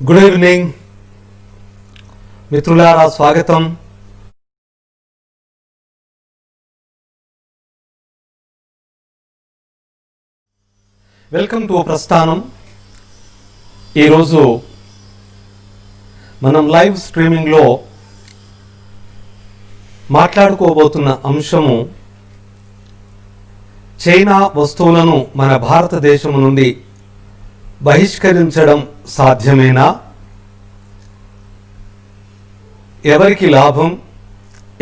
Good evening మిత్రులారా, స్వాగతం. Welcome to ప్రస్థానం. ఈరోజు మనం లైవ్ స్ట్రీమింగ్లో మాట్లాడుకోబోతున్న అంశము చైనా వస్తువులను మన భారతదేశం నుండి బహిష్కరించడం సాధ్యమేనా? ఎవరికి లాభం,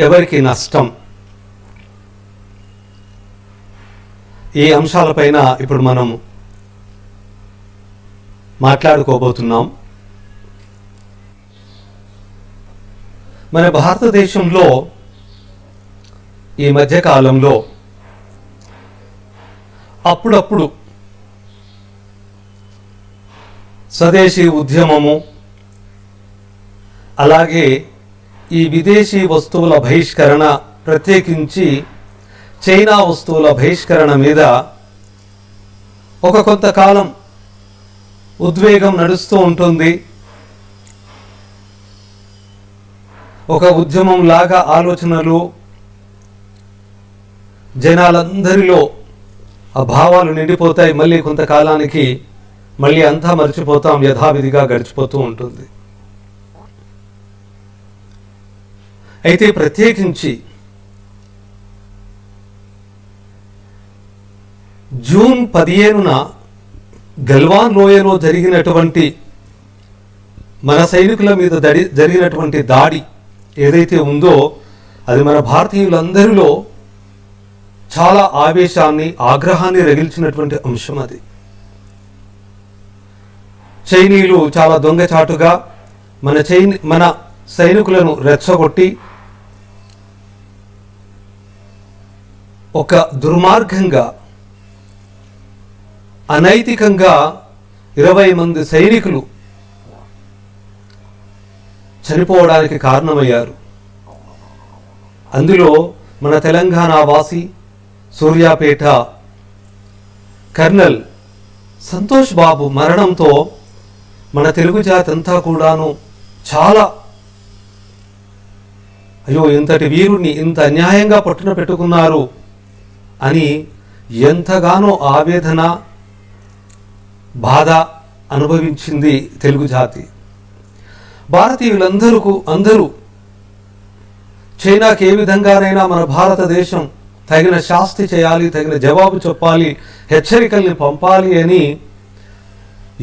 ఎవరికి నష్టం? ఈ అంశాలపైన ఇప్పుడు మనం మాట్లాడుకోబోతున్నాం. మన భారతదేశంలో ఈ మధ్యకాలంలో అప్పుడప్పుడు స్వదేశీ ఉద్యమము, అలాగే ఈ విదేశీ వస్తువుల బహిష్కరణ, ప్రత్యేకించి చైనా వస్తువుల బహిష్కరణ మీద కొంతకాలం ఉద్వేగం నడుస్తూ ఉంటుంది. ఒక ఉద్యమం లాగా ఆలోచనలు జనాలందరిలో ఆ భావాలు నిండిపోతాయి. మళ్ళీ కొంతకాలానికి మళ్ళీ అంతా మర్చిపోతాం, యథావిధిగా గడిచిపోతూ ఉంటుంది. అయితే ప్రత్యేకించి జూన్ 15న గల్వాన్ లోయలో జరిగినటువంటి మన సైనికుల మీద జరిగినటువంటి దాడి ఏదైతే ఉందో అది మన భారతీయులందరిలో చాలా ఆవేశాన్ని, ఆగ్రహాన్ని రగిల్చినటువంటి అంశం. అది చైనీయులు చాలా దొంగచాటుగా మన సైనికులను రెచ్చగొట్టి ఒక దుర్మార్గంగా, అనైతికంగా 20 మంది సైనికులు చనిపోవడానికి కారణమయ్యారు. అందులో మన తెలంగాణ వాసి సూర్యాపేట కర్నల్ సంతోష్ బాబు మరణంతో మన తెలుగు జాతి అంతా కూడాను చాలా, అయ్యో ఇంతటి వీరుణ్ణి ఇంత అన్యాయంగా పట్టున పెట్టుకున్నారు అని ఎంతగానో ఆవేదన, బాధ అనుభవించింది తెలుగు జాతి. భారతీయులందరూ చైనాకి ఏ విధంగానైనా మన భారతదేశం తగిన శాస్తి చేయాలి, తగిన జవాబు చెప్పాలి, హెచ్చరికల్ని పంపాలి అని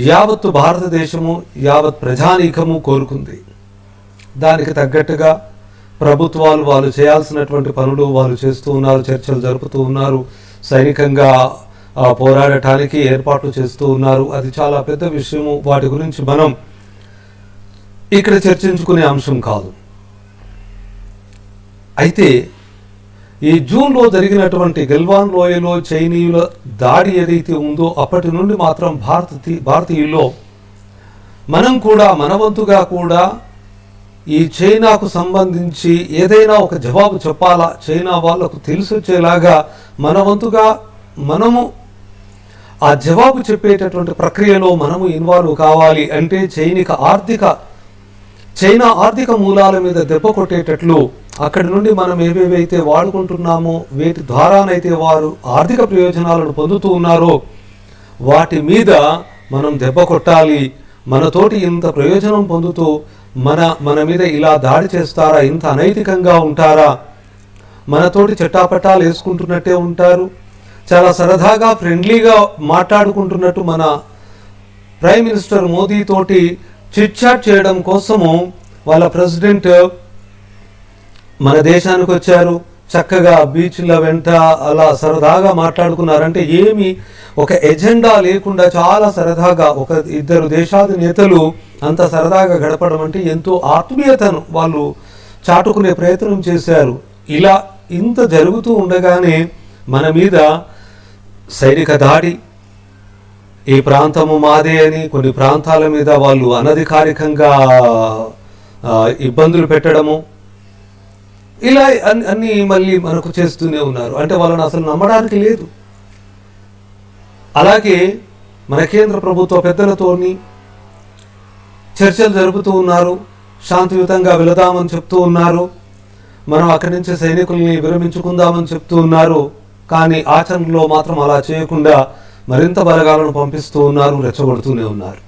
యావత్తు భారతదేశము, యావత్ ప్రజానీకము కోరుకుంది. దానికి తగ్గట్టుగా ప్రభుత్వాలు వాళ్ళు చేయాల్సినటువంటి పనులు వాళ్ళు చేస్తూ ఉన్నారు, చర్చలు జరుపుతూ ఉన్నారు, సైనికంగా పోరాడటానికి ఏర్పాట్లు చేస్తూ ఉన్నారు. అది చాలా పెద్ద విషయము. వాటి గురించి మనం ఇక్కడ చర్చించుకునే అంశం కాదు. అయితే ఈ జూన్లో జరిగినటువంటి గల్వాన్ లోయలో చైనీయుల దాడి ఏదైతే ఉందో అప్పటి నుండి మాత్రం భారతీయుల్లో మనం కూడా మన వంతుగా కూడా ఈ చైనాకు సంబంధించి ఏదైనా ఒక జవాబు చెప్పాలా, చైనా వాళ్లకు తెలిసొచ్చేలాగా మన వంతుగా మనము ఆ జవాబు చెప్పేటటువంటి ప్రక్రియలో మనము ఇన్వాల్వ్ కావాలి. అంటే చైనా ఆర్థిక మూలాల మీద దెబ్బ కొట్టేటట్లు అక్కడి నుండి మనం ఏవేవైతే వాడుకుంటున్నామో, వేటి ద్వారానైతే వారు ఆర్థిక ప్రయోజనాలను పొందుతూ ఉన్నారో వాటి మీద మనం దెబ్బ కొట్టాలి. మనతోటి ఇంత ప్రయోజనం పొందుతూ మన మీద ఇలా దాడి చేస్తారా, ఇంత అనైతికంగా ఉంటారా, మనతోటి చట్టాపట్టాలు వేసుకుంటున్నట్టే ఉంటారు, చాలా సరదాగా ఫ్రెండ్లీగా మాట్లాడుకుంటున్నట్టు మన ప్రైమ్ మినిస్టర్ మోదీ తోటి చిట్ చాట్ చేయడం కోసము వాళ్ళ ప్రెసిడెంట్ మన దేశానికి వచ్చారు. చక్కగా బీచ్ల వెంట అలా సరదాగా మాట్లాడుకున్నారంటే ఏమి ఒక ఎజెండా లేకుండా చాలా సరదాగా ఇద్దరు దేశాధినేతలు అంత సరదాగా గడపడం అంటే ఎంతో ఆత్మీయతను వాళ్ళు చాటుకునే ప్రయత్నం చేశారు. ఇలా ఇంత జరుగుతూ ఉండగానే మన మీద సైనిక దాడి, ఈ ప్రాంతము మాదే అని కొన్ని ప్రాంతాల మీద వాళ్ళు అనధికారికంగా ఇబ్బందులు పెట్టడము, ఇలా అన్ని మళ్ళీ మనకు చేస్తూనే ఉన్నారు. అంటే వాళ్ళని అసలు నమ్మడానికి లేదు. అలాగే మన కేంద్ర ప్రభుత్వ పెద్దలతోని చర్చలు జరుపుతూ ఉన్నారు, శాంతియుతంగా వెళదామని చెప్తూ ఉన్నారు, మనం అక్కడి నుంచి సైనికుల్ని విరమించుకుందామని చెప్తూ ఉన్నారు. కానీ ఆచరణలో మాత్రం అలా చేయకుండా మరింత బలగాలను పంపిస్తూ ఉన్నారు, రెచ్చగొడుతూనే ఉన్నారు.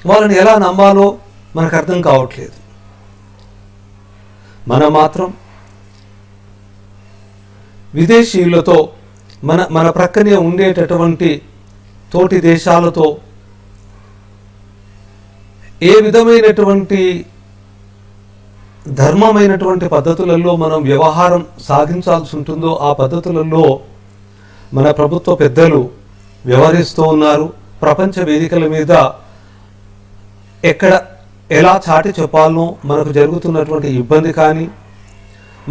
వాళ్ళని ఎలా నమ్మాలో మనకు అర్థం కావట్లేదు. మనం మాత్రం విదేశీయులతో మన ప్రక్కనే ఉండేటటువంటి తోటి దేశాలతో ఏ విధమైనటువంటి ధర్మమైనటువంటి పద్ధతులలో మనం వ్యవహారం సాగించాల్సి ఉంటుందో ఆ పద్ధతులలో మన ప్రభుత్వ పెద్దలు వ్యవహరిస్తూ ఉన్నారు. ప్రపంచ వేదికల మీద ఎక్కడ ఎలా చాటి చెప్పాలనో, మనకు జరుగుతున్నటువంటి ఇబ్బంది కానీ,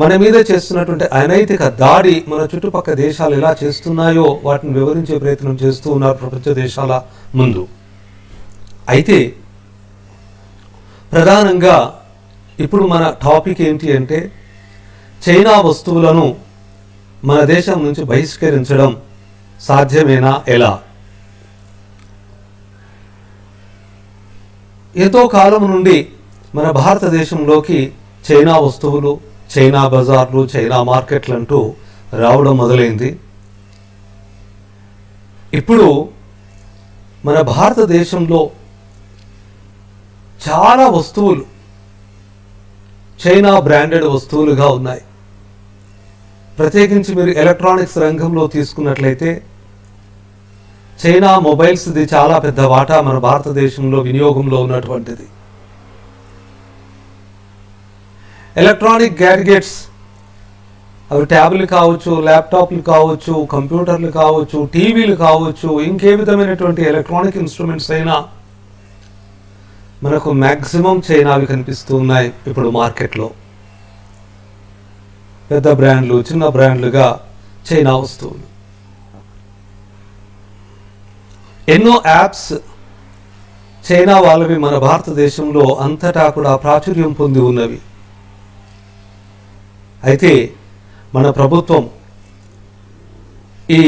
మన మీద చేస్తున్నటువంటి అనైతిక దాడి మన చుట్టుపక్కల దేశాలు ఎలా చేస్తున్నాయో వాటిని వివరించే ప్రయత్నం చేస్తూ ఉన్నారు ప్రపంచ దేశాల ముందు. అయితే ప్రధానంగా ఇప్పుడు మన టాపిక్ ఏంటి అంటే, చైనా వస్తువులను మన దేశం నుంచి బహిష్కరించడం సాధ్యమేనా, ఎలా? ఎంతో కాలం నుండి మన భారతదేశంలోకి చైనా వస్తువులు, చైనా బజార్లు, చైనా మార్కెట్లు అంటూ రావడం మొదలైంది. ఇప్పుడు మన భారతదేశంలో చాలా వస్తువులు చైనా బ్రాండెడ్ వస్తువులుగా ఉన్నాయి. ప్రత్యేకించి మీరు ఎలక్ట్రానిక్స్ రంగంలో తీసుకున్నట్లయితే చైనా మొబైల్స్ది చాలా పెద్ద వాటా మన భారతదేశంలో వినియోగంలో ఉన్నటువంటిది. ఎలక్ట్రానిక్ గ్యాడ్జెట్స్, అవి ట్యాబ్లు కావచ్చు, ల్యాప్టాప్లు కావచ్చు, కంప్యూటర్లు కావచ్చు, టీవీలు కావచ్చు, ఇంకే విధమైనటువంటి ఎలక్ట్రానిక్ ఇన్స్ట్రుమెంట్స్ అయినా మనకు మ్యాక్సిమం చైనావి కనిపిస్తూ ఉన్నాయి ఇప్పుడు మార్కెట్లో. పెద్ద బ్రాండ్లు, చిన్న బ్రాండ్లుగా చైనా వస్తువులు. ఎన్నో యాప్స్ చైనా వాళ్ళవి మన భారతదేశంలో అంతటా కూడా ప్రాచుర్యం పొంది ఉన్నవి. అయితే మన ప్రభుత్వం ఈ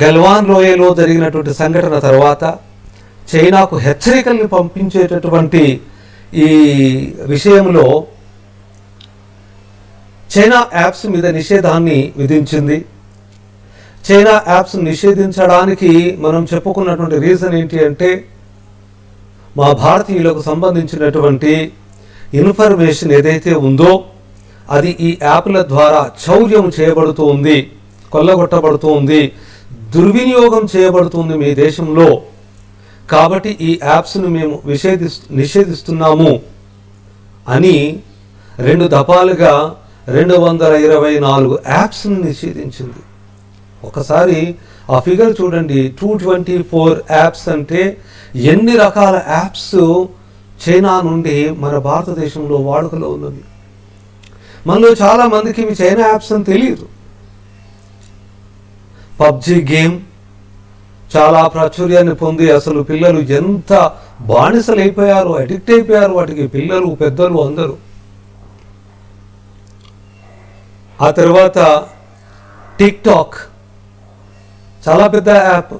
గల్వాన్ లోయలో జరిగినటువంటి సంఘటన తర్వాత చైనాకు హెచ్చరికల్ని పంపించేటటువంటి ఈ విషయంలో చైనా యాప్స్ మీద నిషేధాన్ని విధించింది. చైనా యాప్స్ నిషేధించడానికి మనం చెప్పుకున్నటువంటి రీజన్ ఏంటి అంటే, మా భారతీయులకు సంబంధించినటువంటి ఇన్ఫర్మేషన్ ఏదైతే ఉందో అది ఈ యాప్ల ద్వారా చౌర్యం చేయబడుతూ ఉంది, కొల్లగొట్టబడుతూ ఉంది, దుర్వినియోగం చేయబడుతుంది మీ దేశంలో. కాబట్టి ఈ యాప్స్ను మేము నిషేధిస్తున్నాము అని 2 దఫాలుగా 224 యాప్స్ను నిషేధించింది. ఒకసారి ఆ ఫిగర్ చూడండి, 224 యాప్స్ అంటే ఎన్ని రకాల యాప్స్ చైనా నుండి మన భారతదేశంలో వాడుకలో ఉన్నవి. మనలో చాలా మందికి ఇవి చైనా యాప్స్ అని తెలియదు. పబ్జి గేమ్ చాలా ప్రాచుర్యాన్ని పొంది అసలు పిల్లలు ఎంత బానిసలు అయిపోయారో, అడిక్ట్ అయిపోయారు వాటికి, పిల్లలు పెద్దలు అందరూ. ఆ తర్వాత టిక్ టాక్ చాలా పెద్ద యాప్.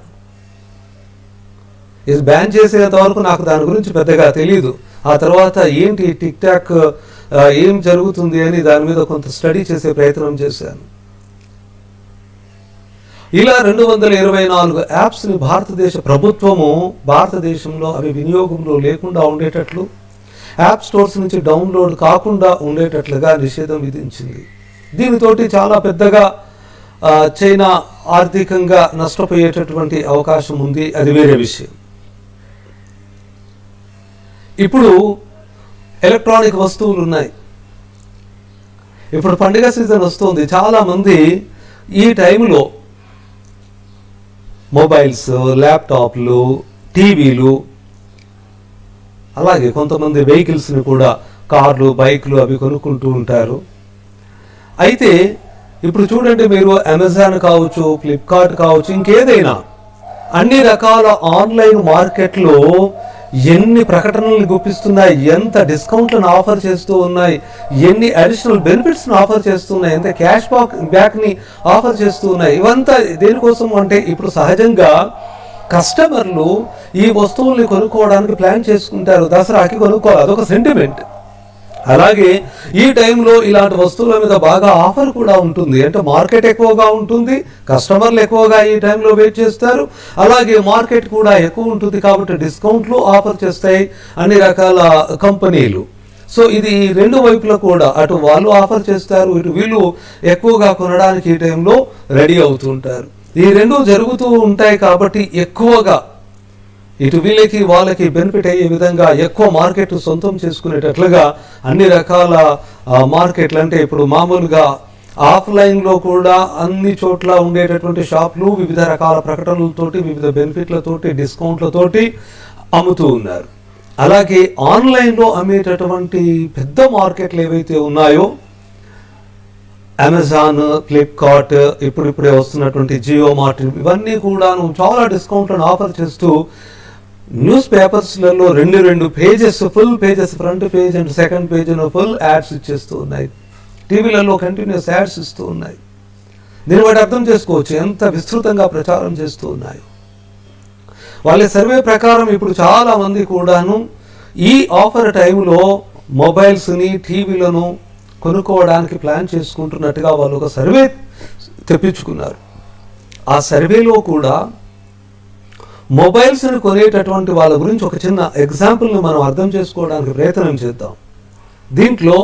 ఇది బ్యాన్ చేసేంత వరకు నాకు దాని గురించి పెద్దగా తెలియదు. ఆ తర్వాత ఏంటి టిక్ టాక్, ఏం జరుగుతుంది అని దాని మీద కొంత స్టడీ చేసే ప్రయత్నం చేశాను. ఇలా 224 యాప్స్ని భారతదేశ ప్రభుత్వము భారతదేశంలో అవి వినియోగంలో లేకుండా ఉండేటట్లు, యాప్ స్టోర్స్ నుంచి డౌన్లోడ్ కాకుండా ఉండేటట్లుగా నిషేధం విధించింది. దీనితోటి చాలా పెద్దగా చైనా ఆర్థికంగా నష్టపోయేటటువంటి అవకాశం ఉంది, అది వేరే విషయం. ఇప్పుడు ఎలక్ట్రానిక్ వస్తువులు ఉన్నాయి. ఇప్పుడు పండుగ సీజన్ వస్తుంది. చాలామంది ఈ టైంలో మొబైల్స్, ల్యాప్టాప్లు, టీవీలు, అలాగే కొంతమంది వెహికల్స్ని కూడా, కార్లు, బైక్లు అవి కొనుక్కుంటూ ఉంటారు. అయితే ఇప్పుడు చూడండి, మీరు అమెజాన్ కావచ్చు, ఫ్లిప్కార్ట్ కావచ్చు, ఇంకేదైనా అన్ని రకాల ఆన్లైన్ మార్కెట్లో ఎన్ని ప్రకటనలు గుప్పిస్తున్నాయి, ఎంత డిస్కౌంట్లను ఆఫర్ చేస్తూ ఉన్నాయి, ఎన్ని అడిషనల్ బెనిఫిట్స్ని ఆఫర్ చేస్తున్నాయి, ఎంత క్యాష్ బ్యాక్ని ఆఫర్ చేస్తూ ఉన్నాయి. ఇవంతా దేనికోసం అంటే, ఇప్పుడు సహజంగా కస్టమర్లు ఈ వస్తువుల్ని కొనుక్కోవడానికి ప్లాన్ చేసుకుంటారు, దసరాకి కొనుక్కోవాలి, అదొక సెంటిమెంట్. అలాగే ఈ టైంలో ఇలాంటి వస్తువుల మీద బాగా ఆఫర్ కూడా ఉంటుంది. అంటే మార్కెట్ ఎక్కువగా ఉంటుంది, కస్టమర్లు ఎక్కువగా ఈ టైంలో వెయిట్ చేస్తారు, అలాగే మార్కెట్ కూడా ఎక్కువ ఉంటుంది కాబట్టి డిస్కౌంట్లు ఆఫర్ చేస్తాయి అన్ని రకాల కంపెనీలు. సో ఇది రెండు వైపులా కూడా అటు వాళ్ళు ఆఫర్ చేస్తారు, ఇటు వీళ్ళు ఎక్కువగా కొనడానికి ఈ టైంలో రెడీ అవుతుంటారు. ఈ రెండు జరుగుతూ ఉంటాయి కాబట్టి ఎక్కువగా ఇటు వీళ్ళకి వాళ్ళకి బెనిఫిట్ అయ్యే విధంగా ఎక్కువ మార్కెట్ సొంతం చేసుకునేటట్లుగా అన్ని రకాల మార్కెట్లు, అంటే ఇప్పుడు మామూలుగా ఆఫ్లైన్లో కూడా అన్ని చోట్ల ఉండేటటువంటి షాపులు వివిధ రకాల ప్రకటనలతోటి, వివిధ బెనిఫిట్లతోటి, డిస్కౌంట్లతోటి అమ్ముతూ ఉన్నారు. అలాగే ఆన్లైన్లో అమ్మేటటువంటి పెద్ద మార్కెట్లు ఏవైతే ఉన్నాయో, అమెజాన్, ఫ్లిప్కార్ట్, ఇప్పుడిప్పుడే వస్తున్నటువంటి జియో మార్ట్, ఇవన్నీ కూడాను చాలా డిస్కౌంట్లను ఆఫర్ చేస్తూ న్యూస్ పేపర్స్లలో రెండు pages, full pages, front page and second page full ads ఇచ్చేస్తూ ఉన్నాయి. టీవీలలో కంటిన్యూస్ యాడ్స్ ఇస్తూ ఉన్నాయి. దీన్ని బట్టి అర్థం చేసుకోవచ్చు ఎంత విస్తృతంగా ప్రచారం చేస్తూ ఉన్నాయో. వాళ్ళ సర్వే ప్రకారం ఇప్పుడు చాలా మంది కూడాను ఈ ఆఫర్ టైంలో మొబైల్స్ని, టీవీలను కొనుక్కోవడానికి ప్లాన్ చేసుకుంటున్నట్టుగా వాళ్ళు ఒక సర్వే తెప్పించుకున్నారు. ఆ సర్వేలో కూడా మొబైల్స్ని కొనేటటువంటి వాళ్ళ గురించి ఒక చిన్న ఎగ్జాంపుల్ని మనం అర్థం చేసుకోవడానికి ప్రయత్నం చేద్దాం. దీంట్లో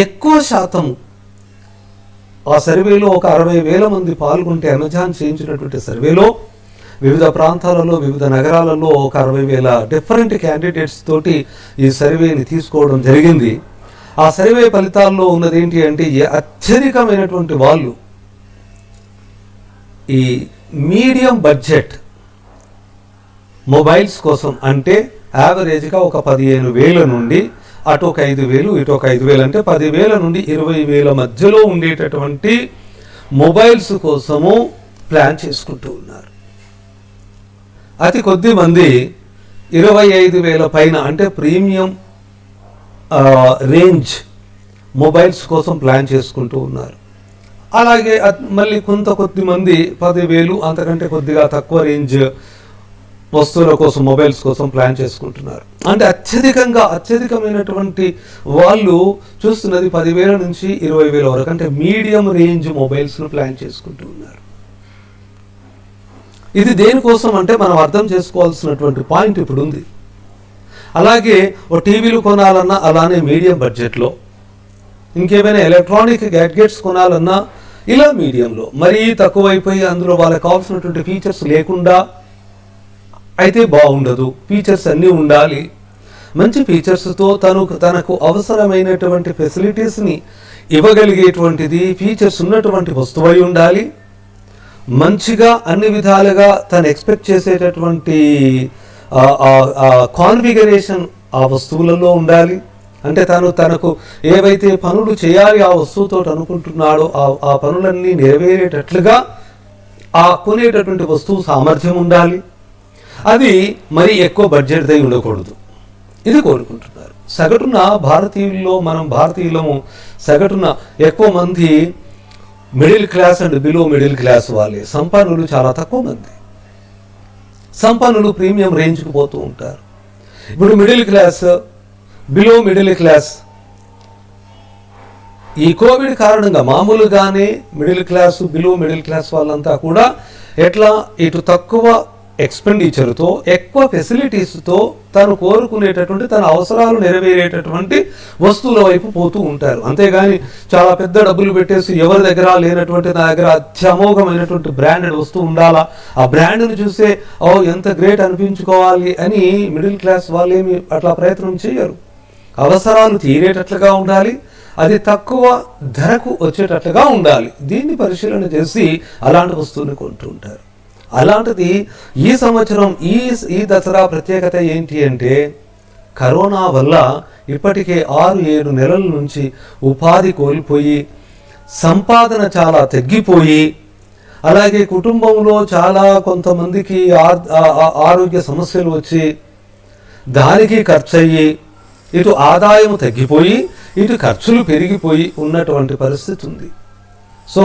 ఎక్కువ శాతం ఆ సర్వేలో ఒక 60,000 మంది పాల్గొంటే అమెజాన్ చేయించినటువంటి సర్వేలో వివిధ ప్రాంతాలలో, వివిధ నగరాలలో ఒక 60,000 డిఫరెంట్ క్యాండిడేట్స్ తోటి ఈ సర్వేని తీసుకోవడం జరిగింది. ఆ సర్వే ఫలితాల్లో ఉన్నది ఏంటి అంటే అత్యధికమైనటువంటి వాళ్ళు ఈ మీడియం బడ్జెట్ మొబైల్స్ కోసం, అంటే యావరేజ్గా ఒక 15,000 నుండి అటు ఒక 5,000 ఇటు ఒక 5,000, అంటే 10,000 నుండి 20,000 మధ్యలో ఉండేటటువంటి మొబైల్స్ కోసము ప్లాన్ చేసుకుంటూ ఉన్నారు. అతి కొద్ది మంది 25,000 పైన, అంటే ప్రీమియం రేంజ్ మొబైల్స్ కోసం ప్లాన్ చేసుకుంటూ ఉన్నారు. అలాగే మళ్ళీ కొద్ది మంది 10,000 అంతకంటే కొద్దిగా తక్కువ రేంజ్ వస్తువుల కోసం, మొబైల్స్ కోసం ప్లాన్ చేసుకుంటున్నారు. అంటే అత్యధికమైనటువంటి వాళ్ళు చూస్తున్నది 10,000 నుంచి 20,000 వరకు, అంటే మీడియం రేంజ్ మొబైల్స్ను ప్లాన్ చేసుకుంటూ ఉన్నారు. ఇది దేనికోసం అంటే మనం అర్థం చేసుకోవాల్సినటువంటి పాయింట్ ఇప్పుడు ఉంది. అలాగే ఓ టీవీలు కొనాలన్నా అలానే మీడియం బడ్జెట్లో, ఇంకేమైనా ఎలక్ట్రానిక్ గ్యాడ్జెట్స్ కొనాలన్నా ఇలా మీడియంలో, మరీ తక్కువైపోయి అందులో వాళ్ళకి కావాల్సినటువంటి ఫీచర్స్ లేకుండా అయితే బాగుండదు. ఫీచర్స్ అన్నీ ఉండాలి. మంచి ఫీచర్స్తో తనకు అవసరమైనటువంటి ఫెసిలిటీస్ని ఇవ్వగలిగేటువంటిది, ఫీచర్స్ ఉన్నటువంటి వస్తువై ఉండాలి. మంచిగా అన్ని విధాలుగా తను ఎక్స్పెక్ట్ చేసేటటువంటి కాన్ఫిగరేషన్ ఆ వస్తువులలో ఉండాలి. అంటే తనకు ఏవైతే పనులు చేయాలి ఆ వస్తువుతో అనుకుంటున్నాడో ఆ పనులన్నీ నెరవేరేటట్లుగా ఆ కొనేటటువంటి వస్తువు సామర్థ్యం ఉండాలి. అది మరి ఎక్కువ బడ్జెట్దై ఉండకూడదు. ఇది కోరుకుంటున్నారు. సగటున మనం భారతీయులము సగటున ఎక్కువ మంది middle class and below middle class వాళ్ళే. సంపన్నులు చాలా తక్కువ మంది. సంపన్నులు ప్రీమియం రేంజ్కి పోతూ ఉంటారు. ఇప్పుడు middle class, below middle class ఈ కోవిడ్ కారణంగా మామూలుగానే middle class, below middle class వాళ్ళంతా కూడా ఎట్లా ఇటు తక్కువ ఎక్స్పెండిచర్తో, ఎక్కువ ఫెసిలిటీస్తో తను కోరుకునేటటువంటి తన అవసరాలు నెరవేరేటటువంటి వస్తువుల వైపు పోతూ ఉంటారు. అంతేగాని చాలా పెద్ద డబ్బులు పెట్టేసి ఎవరి దగ్గర లేనటువంటి నా దగ్గర అత్యమోఘమైనటువంటి బ్రాండెడ్ వస్తువు ఉండాలా, ఆ బ్రాండ్ని చూసే ఎంత గ్రేట్ అనిపించుకోవాలి అని మిడిల్ క్లాస్ వాళ్ళేమి అట్లా ప్రయత్నం చేయరు. అవసరాలు తీరేటట్లుగా ఉండాలి, అది తక్కువ ధరకు వచ్చేటట్లుగా ఉండాలి. దీన్ని పరిశీలన చేసి అలాంటి వస్తువుని కొంటూ ఉంటారు. అలాంటిది ఈ సంవత్సరం ఈ దసరా ప్రత్యేకత ఏంటి అంటే, కరోనా వల్ల ఇప్పటికే 6-7 నెలల నుంచి ఉపాధి కోల్పోయి, సంపాదన చాలా తగ్గిపోయి, అలాగే కుటుంబంలో చాలా కొంతమందికి ఆరోగ్య సమస్యలు వచ్చి దానికి ఖర్చు అయ్యి, ఇటు ఆదాయం తగ్గిపోయి ఇటు ఖర్చులు పెరిగిపోయి ఉన్నటువంటి పరిస్థితి ఉంది. సో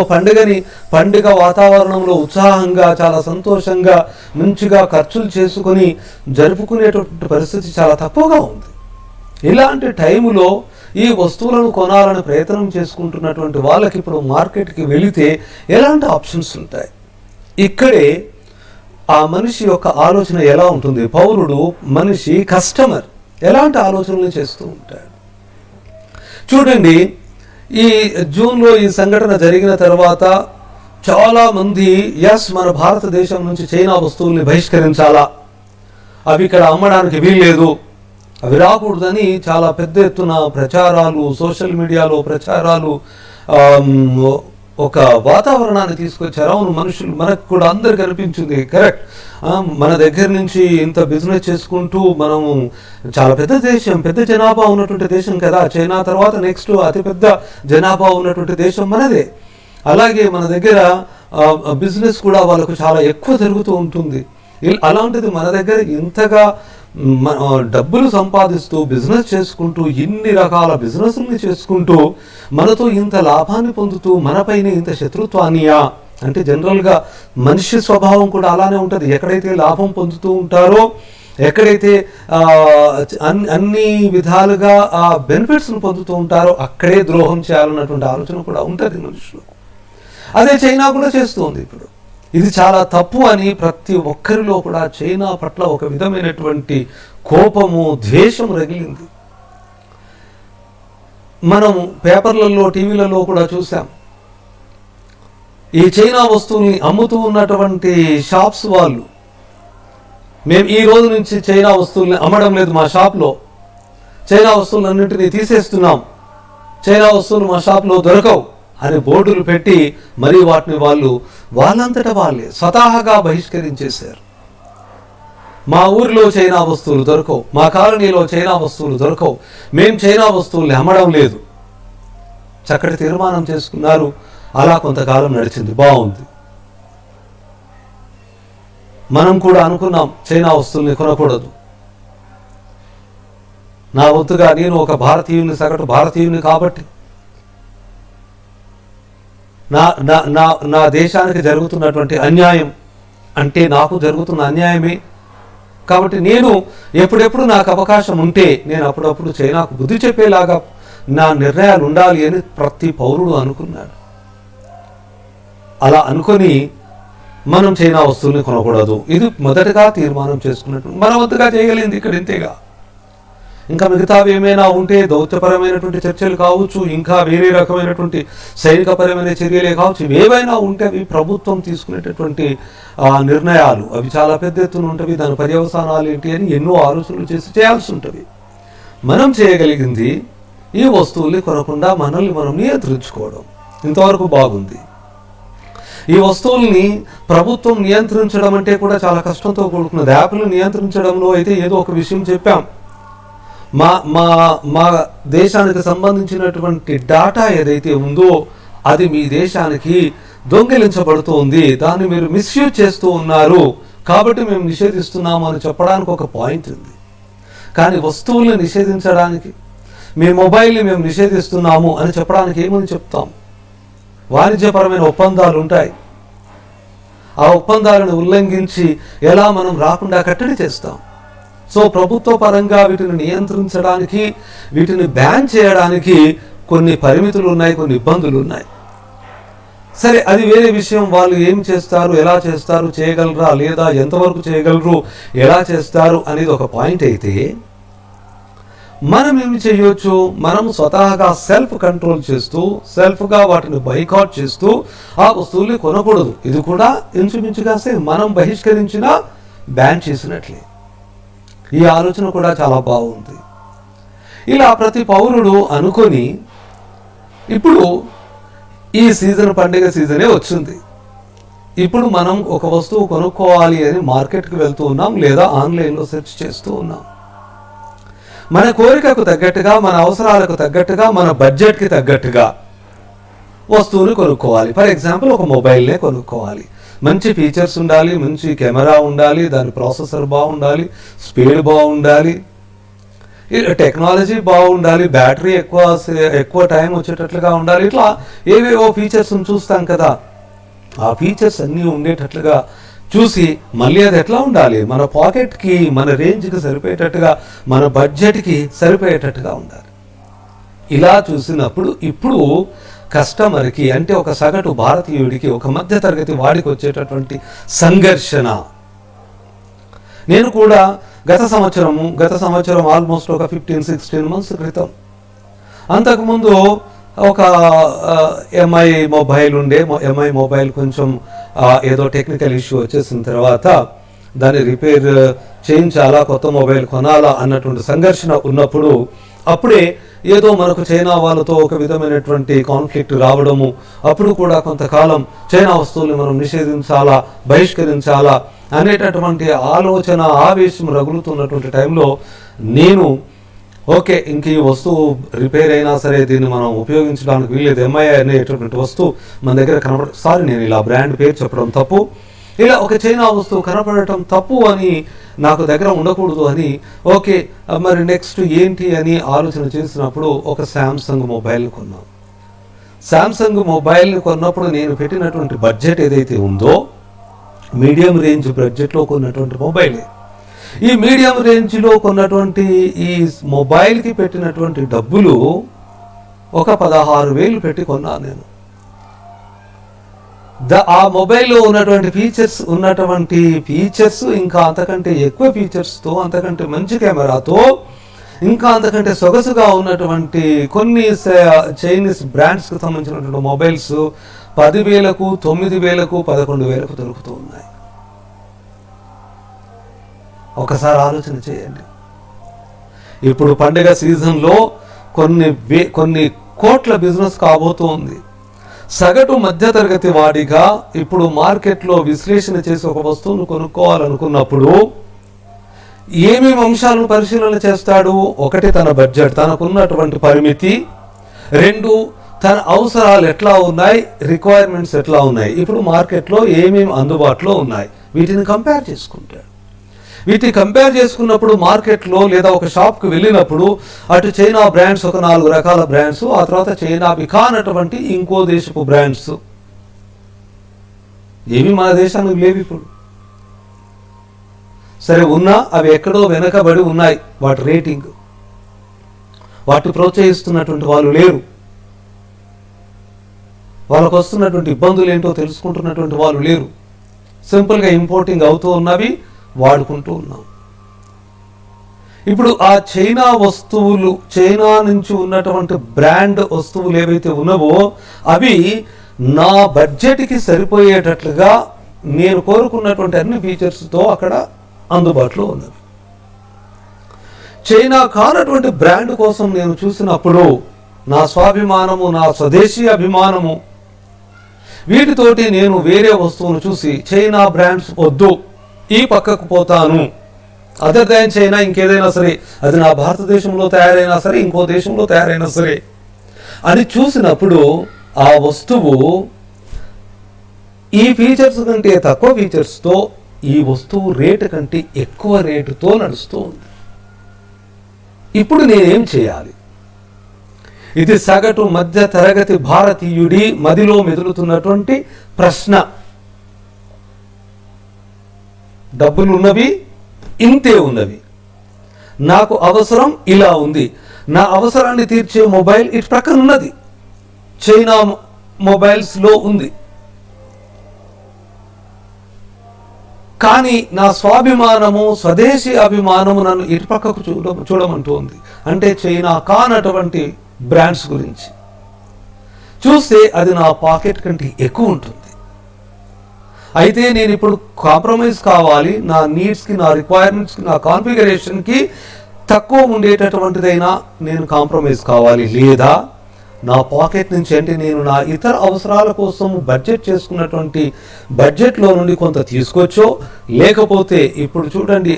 పండుగ వాతావరణంలో ఉత్సాహంగా చాలా సంతోషంగా మంచిగా ఖర్చులు చేసుకొని జరుపుకునేటువంటి పరిస్థితి చాలా తక్కువగా ఉంది. ఇలాంటి టైములో ఈ వస్తువులను కొనాలని ప్రయత్నం చేసుకుంటున్నటువంటి వాళ్ళకి ఇప్పుడు మార్కెట్కి వెళితే ఎలాంటి ఆప్షన్స్ ఉంటాయి? ఇక్కడే ఆ మనిషి యొక్క ఆలోచన ఎలా ఉంటుంది, పౌరుడు మనిషి కస్టమర్ ఎలాంటి ఆలోచనలు చేస్తూ ఉంటాడు. చూడండి, ఈ జూన్లో ఈ సంఘటన జరిగిన తర్వాత చాలామంది మన భారతదేశం నుంచి చైనా వస్తువుల్ని బహిష్కరించాలా, అవి ఇక్కడ అమ్మడానికి వీల్లేదు, అవి రాకూడదని చాలా పెద్ద ఎత్తున ప్రచారాలు, సోషల్ మీడియాలో ప్రచారాలు ఒక వాతావరణాన్ని తీసుకొచ్చారు. అవును, మనుషులు మనకు కూడా అందరికి అనిపించింది కరెక్ట్, మన దగ్గర నుంచి ఇంత బిజినెస్ చేసుకుంటూ మనము చాలా పెద్ద దేశం, పెద్ద జనాభా ఉన్నటువంటి దేశం కదా, చైనా తర్వాత నెక్స్ట్ అతిపెద్ద జనాభా ఉన్నటువంటి దేశం మనదే. అలాగే మన దగ్గర బిజినెస్ కూడా వాళ్ళకు చాలా ఎక్కువ జరుగుతూ ఉంటుంది. అలాంటిది మన దగ్గర ఇంతగా డబ్బులు సంపాదిస్తూ బిజినెస్ చేసుకుంటూ ఇన్ని రకాల బిజినెస్ని చేసుకుంటూ మనతో ఇంత లాభాన్ని పొందుతూ మనపైన ఇంత శత్రుత్వాన్నియా అంటే జనరల్గా మనిషి స్వభావం కూడా అలానే ఉంటుంది. ఎక్కడైతే లాభం పొందుతూ ఉంటారో, ఎక్కడైతే అన్ని విధాలుగా ఆ బెనిఫిట్స్ను పొందుతూ ఉంటారో అక్కడే ద్రోహం చేయాలన్నటువంటి ఆలోచన కూడా ఉంటుంది మనుషులు. అదే చైనా కూడా చేస్తుంది. ఇప్పుడు ఇది చాలా తప్పు అని ప్రతి ఒక్కరిలో కూడా చైనా పట్ల ఒక విధమైనటువంటి కోపము, ద్వేషం రగిలింది. మనం పేపర్లలో, టీవీలలో కూడా చూసాం. ఈ చైనా వస్తువుల్ని అమ్ముతూ ఉన్నటువంటి షాప్స్ వాళ్ళు, మేము ఈ రోజు నుంచి చైనా వస్తువుల్ని అమ్మడం లేదు, మా షాప్లో చైనా వస్తువులన్నింటినీ తీసేస్తున్నాం, చైనా వస్తువులు మా షాప్లో దొరకవు అని బోర్డులు పెట్టి మరి వాటిని వాళ్ళంతటా వాళ్ళే స్వతహాగా బహిష్కరించేశారు. మా ఊరిలో చైనా వస్తువులు దొరకవు, మా కాలనీలో చైనా వస్తువులు దొరకవు, మేము చైనా వస్తువుల్ని అమ్మడం లేదు. చక్కటి తీర్మానం చేసుకున్నారు. అలా కొంతకాలం నడిచింది, బాగుంది. మనం కూడా అనుకున్నాం చైనా వస్తువుల్ని కొనకూడదు. నా వంతుగా నేను ఒక భారతీయుని, సగటు భారతీయుని కాబట్టి నా దేశానికి జరుగుతున్నటువంటి అన్యాయం అంటే నాకు జరుగుతున్న అన్యాయమే కాబట్టి నేను ఎప్పుడెప్పుడు నాకు అవకాశం ఉంటే నేను అప్పుడప్పుడు చైనాకు బుద్ధి చెప్పేలాగా నా నిర్ణయాలు ఉండాలి అని ప్రతి పౌరుడు అనుకున్నాడు. అలా అనుకొని మనం చైనా వస్తువుల్ని కొనకూడదు, ఇది మొదటగా తీర్మానం చేసుకున్నట్టు. మన వంతుగా చేయగలిగింది ఇక్కడ ఇంతేగా. ఇంకా మిగతావి ఏమైనా ఉంటే దౌత్యపరమైనటువంటి చర్చలు కావచ్చు, ఇంకా వేరే రకమైనటువంటి సైనికపరమైన చర్యలే కావచ్చు, ఏవైనా ఉంటే అవి ప్రభుత్వం తీసుకునేటటువంటి నిర్ణయాలు, అవి చాలా పెద్ద ఎత్తున ఉంటవి. దాని పర్యవసానాలు ఏంటి అని ఎన్నో ఆలోచనలు చేయాల్సి ఉంటుంది. మనం చేయగలిగింది ఈ వస్తువుల్ని కొనకుండా మనల్ని మనం నియంత్రించుకోవడం. ఇంతవరకు బాగుంది. ఈ వస్తువుల్ని ప్రభుత్వం నియంత్రించడం అంటే కూడా చాలా కష్టంతో కూడుకున్నది. యాప్లు నియంత్రించడంలో అయితే ఏదో ఒక విషయం చెప్పాం, మా దేశానికి సంబంధించినటువంటి డాటా ఏదైతే ఉందో అది మీ దేశానికి దొంగిలించబడుతోంది, దాన్ని మీరు మిస్యూజ్ చేస్తూ ఉన్నారు కాబట్టి మేము నిషేధిస్తున్నాము అని చెప్పడానికి ఒక పాయింట్ ఉంది. కానీ వస్తువుల్ని నిషేధించడానికి, మీ మొబైల్ని మేము నిషేధిస్తున్నాము అని చెప్పడానికి ఏమని చెప్తాం? వాణిజ్యపరమైన ఒప్పందాలు ఉంటాయి. ఆ ఒప్పందాలను ఉల్లంఘించి ఎలా మనం రాకుండా కట్టడి చేస్తాం? సో ప్రభుత్వ పరంగా వీటిని నియంత్రించడానికి, వీటిని బ్యాన్ చేయడానికి కొన్ని పరిమితులు ఉన్నాయి, కొన్ని ఇబ్బందులు ఉన్నాయి. సరే, అది వేరే విషయం. వాళ్ళు ఏం చేస్తారు, ఎలా చేస్తారు, చేయగలరా లేదా, ఎంతవరకు చేయగలరు, ఎలా చేస్తారు అనేది ఒక పాయింట్ అయితే, మనం ఏమి చేయొచ్చు? మనం స్వతహాగా సెల్ఫ్ కంట్రోల్ చేస్తూ, సెల్ఫ్గా వాటిని బైకాట్ చేస్తూ ఆ వస్తువుల్ని కొనకూడదు. ఇది కూడా ఇంచుమించుగా మనం బహిష్కరించిన, బ్యాన్ చేసినట్లే. ఈ ఆలోచన కూడా చాలా బాగుంది. ఇలా ప్రతి పౌరుడు అనుకొని, ఇప్పుడు ఈ సీజన్, పండుగ సీజనే వచ్చింది. ఇప్పుడు మనం ఒక వస్తువు కొనుక్కోవాలి అని మార్కెట్కి వెళ్తూ ఉన్నాం, లేదా ఆన్లైన్లో సెర్చ్ చేస్తూ ఉన్నాం. మన కోరికకు తగ్గట్టుగా, మన అవసరాలకు తగ్గట్టుగా, మన బడ్జెట్కి తగ్గట్టుగా వస్తువుని కొనుక్కోవాలి. ఫర్ ఎగ్జాంపుల్, ఒక మొబైల్నే కొనుక్కోవాలి. మంచి ఫీచర్స్ ఉండాలి, మంచి కెమెరా ఉండాలి, దాని ప్రాసెసర్ బాగుండాలి, స్పీడ్ బాగుండాలి. టెక్నాలజీ బాగుండాలి, బ్యాటరీ ఎక్కువ టైం వచ్చేటట్లుగా ఉండాలి, ఇట్లా ఏవేవో ఫీచర్స్ని చూస్తాం కదా. ఆ ఫీచర్స్ అన్నీ ఉండేటట్లుగా చూసి మళ్ళీ అది ఎట్లా ఉండాలి, మన పాకెట్కి, మన రేంజ్కి సరిపోయేటట్టుగా, మన బడ్జెట్కి సరిపోయేటట్టుగా ఉండాలి. ఇలా చూసినప్పుడు ఇప్పుడు కస్టమర్కి, అంటే ఒక సగటు భారతీయుడికి, ఒక మధ్యతరగతి వాడికి వచ్చేటటువంటి సంఘర్షణ. నేను కూడా గత సంవత్సరం ఆల్మోస్ట్ ఒక 15-16 months క్రితం, అంతకుముందు ఒక ఎంఐ మొబైల్ ఉండే. ఎంఐ మొబైల్ కొంచెం ఏదో టెక్నికల్ ఇష్యూ వచ్చేసిన తర్వాత దాన్ని రిపేర్ చేయించాలా, కొత్త మొబైల్ కొనాలా అన్నటువంటి సంఘర్షణ ఉన్నప్పుడు, అప్పుడే ఏదో మనకు చైనా వాళ్ళతో ఒక విధమైనటువంటి కాన్ఫ్లిక్ట్ రావడము, అప్పుడు కూడా కొంతకాలం చైనా వస్తువుల్ని మనం నిషేధించాలా, బహిష్కరించాలా అనేటటువంటి ఆలోచన, ఆవేశం రగులుతున్నటువంటి టైంలో నేను ఓకే, ఇంక ఈ వస్తువు రిపేర్ అయినా సరే దీన్ని మనం ఉపయోగించడానికి వీల్లేదు, ఎంఐ అనేటటువంటి వస్తువు మన దగ్గర నేను ఇలా బ్రాండ్ పేరు చెప్పడం తప్పు, ఇలా ఒక చైనా వస్తువు కనపడటం తప్పు అని నాకు దగ్గర ఉండకూడదు అని, ఓకే మరి నెక్స్ట్ ఏంటి అని ఆలోచన చేసినప్పుడు ఒక శాంసంగ్ మొబైల్ కొన్నాను. శాంసంగ్ మొబైల్ని కొన్నప్పుడు నేను పెట్టినటువంటి బడ్జెట్ ఏదైతే ఉందో, మీడియం రేంజ్ బడ్జెట్లో కొన్నటువంటి మొబైలే. ఈ మీడియం రేంజ్లో కొన్నటువంటి ఈ మొబైల్కి పెట్టినటువంటి డబ్బులు ఒక 16,000 పెట్టి కొన్నాను నేను. ఆ మొబైల్లో ఉన్నటువంటి ఫీచర్స్ ఇంకా అంతకంటే ఎక్కువ ఫీచర్స్తో, అంతకంటే మంచి కెమెరాతో, ఇంకా అంతకంటే సొగసుగా ఉన్నటువంటి కొన్ని చైనీస్ బ్రాండ్స్కి సంబంధించినటువంటి మొబైల్స్ 10,000కు, 9,000కు, 11,000కు దొరుకుతూ ఉన్నాయి. ఒకసారి ఆలోచన చేయండి. ఇప్పుడు పండుగ సీజన్లో కొన్ని కోట్ల బిజినెస్ కాబోతోంది. సగటు మధ్యతరగతి వాడిగా ఇప్పుడు మార్కెట్లో విశ్లేషణ చేసి ఒక వస్తువును కొనుక్కోవాలనుకున్నప్పుడు ఏమేమి అంశాలను పరిశీలన చేస్తాడు? ఒకటి, తన బడ్జెట్, తనకున్నటువంటి పరిమితి. 2, తన అవసరాలు ఎట్లా ఉన్నాయి, రిక్వైర్మెంట్స్ ఎట్లా ఉన్నాయి, ఇప్పుడు మార్కెట్లో ఏమేమి అందుబాటులో ఉన్నాయి, వీటిని కంపేర్ చేసుకుంటాడు. వీటిని కంపేర్ చేసుకున్నప్పుడు మార్కెట్లో లేదా ఒక షాప్కి వెళ్ళినప్పుడు అటు చైనా బ్రాండ్స్ ఒక 4 రకాల బ్రాండ్స్, ఆ తర్వాత చైనావి కానటువంటి ఇంకో దేశపు బ్రాండ్స్ ఏవి మన దేశానికి లేవు ఇప్పుడు. సరే ఉన్నా అవి ఎక్కడో వెనకబడి ఉన్నాయి, వాటి రేటింగ్, వాటి ప్రోత్సహిస్తున్నటువంటి వాళ్ళు లేరు, వాళ్ళకు వస్తున్నటువంటి ఇబ్బందులు ఏంటో తెలుసుకుంటున్నటువంటి వాళ్ళు లేరు. సింపుల్గా ఇంపోర్టింగ్ అవుతూ ఉన్నవి వాడుకుంటూ ఉన్నాం. ఇప్పుడు ఆ చైనా వస్తువులు, చైనా నుంచి ఉన్నటువంటి బ్రాండ్ వస్తువులు ఏవైతే ఉన్నావో అవి నా బడ్జెట్కి సరిపోయేటట్లుగా నేను కోరుకున్నటువంటి అన్ని ఫీచర్స్తో అక్కడ అందుబాటులో ఉన్నవి. చైనా కానటువంటి బ్రాండ్ కోసం నేను చూసినప్పుడు నా స్వాభిమానము, నా స్వదేశీ అభిమానము, వీటితోటి నేను వేరే వస్తువును చూసి చైనా బ్రాండ్స్ వద్దు, ఈ పక్కకు పోతాను, అదర్ దాన్ చైనా ఇంకేదైనా సరే, అది నా భారతదేశంలో తయారైనా సరే, ఇంకో దేశంలో తయారైనా సరే అని చూసినప్పుడు ఆ వస్తువు ఈ ఫీచర్స్ కంటే తక్కువ ఫీచర్స్తో, ఈ వస్తువు రేటు కంటే ఎక్కువ రేటుతో నడుస్తూ ఉంది. ఇప్పుడు నేనేం చేయాలి? ఇది సగటు మధ్య తరగతి భారతీయుడి మదిలో మెదులుతున్నటువంటి ప్రశ్న. డబ్బులు ఉన్నవి, ఇంతే ఉన్నవి, నాకు అవసరం ఇలా ఉంది, నా అవసరాన్ని తీర్చే మొబైల్ ఇటు ప్రక్కన ఉన్నది, చైనా మొబైల్స్లో ఉంది, కానీ నా స్వాభిమానము, స్వదేశీ అభిమానము నన్ను ఇటు పక్కకు చూడమంటోంది. అంటే చైనా కానటువంటి బ్రాండ్స్ గురించి చూస్తే అది నా పాకెట్ కంటే ఎక్కువ ఉంటుంది. అయితే నేను ఇప్పుడు కాంప్రమైజ్ కావాలి, నా నీడ్స్కి, నా రిక్వైర్మెంట్స్కి, నా కాన్ఫిగరేషన్కి తక్కువ ఉండేటటువంటిదైనా నేను కాంప్రమైజ్ కావాలి, లేదా నా పాకెట్ నుంచి, అంటే నేను నా ఇతర అవసరాల కోసం బడ్జెట్ చేసుకున్నటువంటి బడ్జెట్లో నుండి కొంత తీసుకొచ్చో, లేకపోతే ఇప్పుడు చూడండి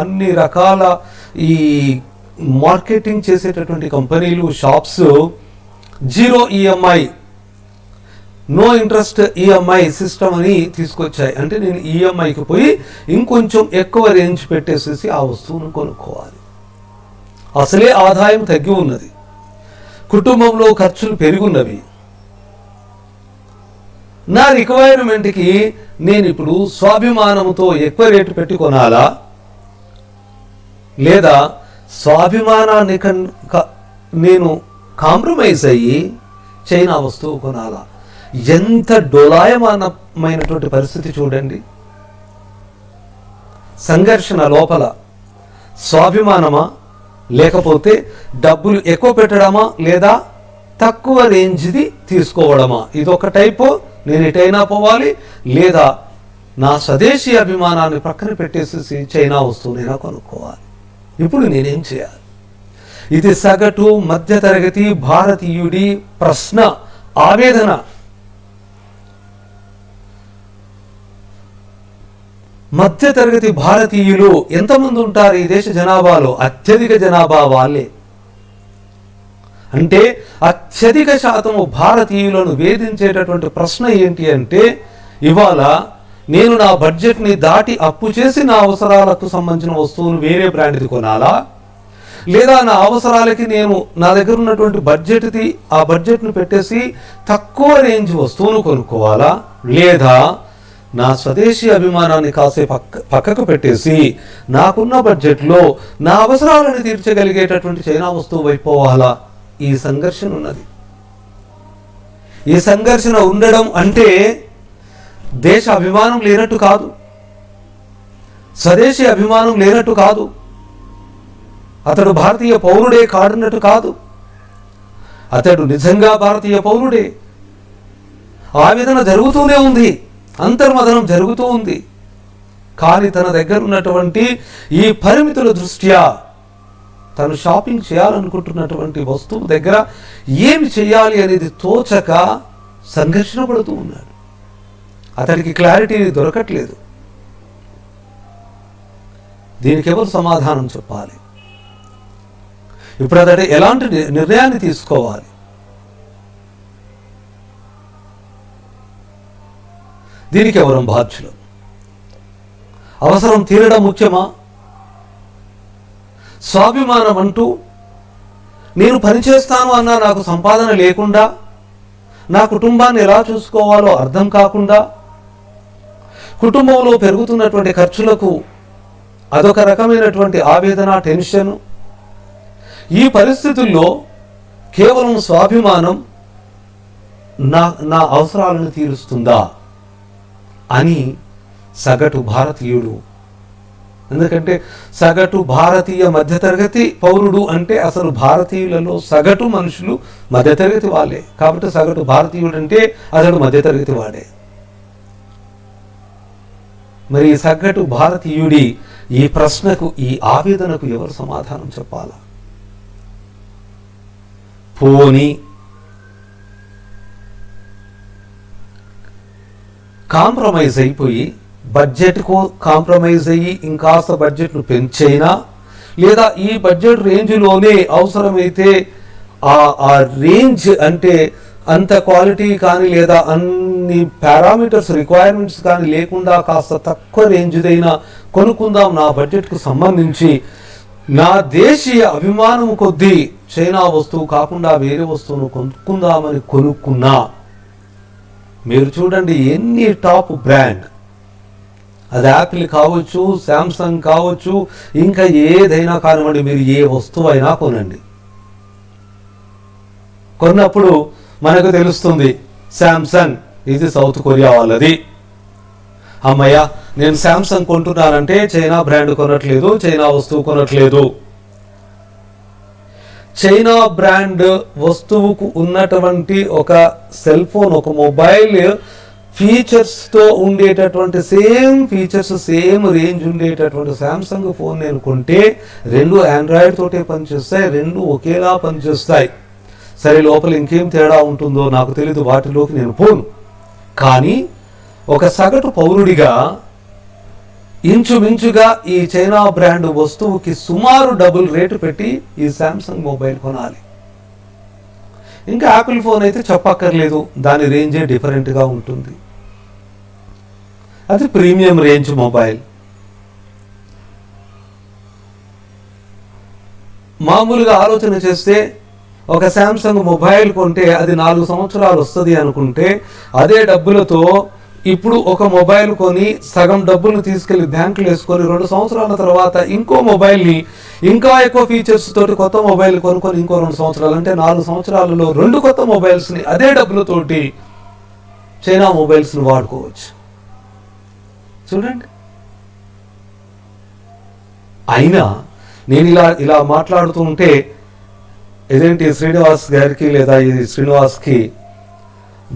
అన్ని రకాల ఈ మార్కెటింగ్ చేసేటటువంటి కంపెనీలు, shops 0 EMI, no interest EMI system అని తీసుకొచ్చాయి. అంటే నేను ఈఎంఐకి పోయి ఇంకొంచెం ఎక్కువ రేంజ్ పెట్టేసేసి ఆ వస్తువును కొనుక్కోవాలి. అసలే ఆదాయం తగ్గి ఉన్నది, కుటుంబంలో ఖర్చులు పెరుగున్నవి. నా రిక్వైర్మెంట్కి నేను ఇప్పుడు స్వాభిమానంతో ఎక్కువ రేటు పెట్టి కొనాలా, లేదా స్వాభిమానాన్ని నేను కాంప్రమైజ్ అయ్యి చైనా వస్తువు కొనాలా? ఎంత డోలాయమానమైనటువంటి పరిస్థితి చూడండి. సంఘర్షణ లోపల స్వాభిమానమా, లేకపోతే డబ్బులు ఎక్కువ పెట్టడమా, లేదా తక్కువ రేంజ్ది తీసుకోవడమా? ఇదొక టైపు. నేను ఎటైనా పోవాలి, లేదా నా స్వదేశీ అభిమానాన్ని పక్కన పెట్టేసి చైనా వస్తువునైనా కొనుక్కోవాలి. ఇప్పుడు నేనేం చేయాలి? ఇది సగటు మధ్యతరగతి భారతీయుడి ప్రశ్న, ఆవేదన. మధ్యతరగతి భారతీయులు ఎంతమంది ఉంటారు ఈ దేశ జనాభాలో? అత్యధిక జనాభా వాళ్ళే. అంటే అత్యధిక శాతము భారతీయులను వేధించేటటువంటి ప్రశ్న ఏంటి అంటే, ఇవాళ నేను నా బడ్జెట్ని దాటి అప్పు చేసి నా అవసరాలకు సంబంధించిన వస్తువును వేరే బ్రాండ్ది కొనాలా, లేదా నా అవసరాలకి నేను నా దగ్గర ఉన్నటువంటి బడ్జెట్ది ఆ బడ్జెట్ను పెట్టేసి తక్కువ రేంజ్ వస్తువును కొనుక్కోవాలా, లేదా నా స్వదేశీ అభిమానాన్ని కాసే పక్కకు పెట్టేసి నాకున్న బడ్జెట్లో నా అవసరాలను తీర్చగలిగేటటువంటి చైనా వస్తువు అయిపోవాలా? ఈ సంఘర్షణ ఉన్నది. ఈ సంఘర్షణ ఉండడం అంటే దేశ అభిమానం లేనట్టు కాదు, స్వదేశీ అభిమానం లేనట్టు కాదు, అతడు భారతీయ పౌరుడే కాడున్నట్టు కాదు. అతడు నిజంగా భారతీయ పౌరుడే. ఆవేదన జరుగుతూనే ఉంది, అంతర్మదనం జరుగుతూ ఉంది. కానీ తన దగ్గర ఉన్నటువంటి ఈ పరిమితుల దృష్ట్యా తను షాపింగ్ చేయాలనుకుంటున్నటువంటి వస్తువు దగ్గర ఏమి చేయాలి అనేది తోచక సంఘర్షణ పడుతూ ఉన్నాడు. అతడికి క్లారిటీ దొరకట్లేదు. దీనికి ఎవరు సమాధానం చెప్పాలి? ఇప్పుడు అతడు ఎలాంటి నిర్ణయాన్ని తీసుకోవాలి? దీనికి ఎవరు బాధ్యులు? అవసరం తీరడం ముఖ్యమా? స్వాభిమానం అంటూ నేను పనిచేస్తాను అన్నా నాకు సంపాదన లేకుండా, నా కుటుంబాన్ని ఎలా చూసుకోవాలో అర్థం కాకుండా, కుటుంబంలో పెరుగుతున్నటువంటి ఖర్చులకు అదొక రకమైనటువంటి ఆవేదన, టెన్షన్. ఈ పరిస్థితుల్లో కేవలం స్వాభిమానం నా అవసరాలను తీరుస్తుందా అని సగటు భారతీయుడు, ఎందుకంటే సగటు భారతీయ మధ్యతరగతి పౌరుడు అంటే అసలు భారతీయులలో సగటు మనుషులు మధ్యతరగతి వాళ్ళే. కాబట్టి సగటు భారతీయుడు అంటే అతడు మధ్యతరగతి వాడే. మరి సగటు భారతీయుడి ఈ ప్రశ్నకు, ఈ ఆవేదనకు ఎవరు సమాధానం చెప్పాలా? పోనీ కాంప్రమైజ్ అయిపోయి, బడ్జెట్కు కాంప్రమైజ్ అయ్యి ఇంకాస్త బడ్జెట్ను పెంచైనా, లేదా ఈ బడ్జెట్ రేంజ్లోనే అవసరమైతే ఆ రేంజ్ అంటే అంత క్వాలిటీ కానీ లేదా అన్ని పారామీటర్స్ రిక్వైర్మెంట్స్ కానీ లేకుండా కాస్త తక్కువ రేంజ్దైనా కొనుక్కుందాం నా బడ్జెట్కు సంబంధించి, నా దేశీయ అభిమానం కొద్దీ చైనా వస్తువు కాకుండా వేరే వస్తువును కొనుక్కుందామని కొనుక్కున్నా, మీరు చూడండి ఎన్ని టాప్ బ్రాండ్, అది యాపిల్ కావచ్చు, శాంసంగ్ కావచ్చు, ఇంకా ఏదైనా కానివ్వండి, మీరు ఏ వస్తువు అయినా కొనండి. కొన్నప్పుడు మనకు తెలుస్తుంది శాంసంగ్ ఇది సౌత్ కొరియా వాళ్ళది. అమ్మయ్య, నేను శాంసంగ్ కొంటున్నానంటే చైనా బ్రాండ్ కొనట్లేదు, చైనా వస్తువు కొనట్లేదు. చైనా బ్రాండ్ వస్తువుకు ఉన్నటువంటి ఒక సెల్ ఫోన్, ఒక మొబైల్ ఫీచర్స్తో ఉండేటటువంటి సేమ్ ఫీచర్స్, సేమ్ రేంజ్ ఉండేటటువంటి శాంసంగ్ ఫోన్ నేను కొంటే రెండు ఆండ్రాయిడ్ తోటే పనిచేస్తాయి, రెండు ఒకేలా పనిచేస్తాయి. సరే, లోపల ఇంకేం తేడా ఉంటుందో నాకు తెలీదు, వాటిలోకి నేను పోను. కానీ ఒక సగటు పౌరుడిగా ఇంచుమించుగా ఈ చైనా బ్రాండ్ వస్తువుకి సుమారు డబుల్ రేటు పెట్టి ఈ శాంసంగ్ మొబైల్ కొనాలి. ఇంకా యాపిల్ ఫోన్ అయితే చెప్పక్కర్లేదు, దాని రేంజే డిఫరెంట్గా ఉంటుంది. అది ప్రీమియం రేంజ్ మొబైల్. మామూలుగా ఆలోచన చేస్తే ఒక శాంసంగ్ మొబైల్ కొంటే అది 4 సంవత్సరాలు వస్తుంది అనుకుంటే, అదే డబ్బులతో ఇప్పుడు ఒక మొబైల్ కొని సగం డబ్బులను తీసుకెళ్లి బ్యాంకులు వేసుకొని 2 సంవత్సరాల తర్వాత ఇంకో మొబైల్ని ఇంకా ఎక్కువ ఫీచర్స్ తోటి కొత్త మొబైల్ కొనుక్కొని ఇంకో 2 సంవత్సరాలు, అంటే 4 సంవత్సరాలలో 2 కొత్త మొబైల్స్ని అదే డబ్బులతోటి చైనా మొబైల్స్ని వాడుకోవచ్చు. చూడండి. అయినా నేను ఇలా మాట్లాడుతూ ఉంటే ఇదేంటి శ్రీనివాస్ గారికి లేదా ఈ శ్రీనివాస్కి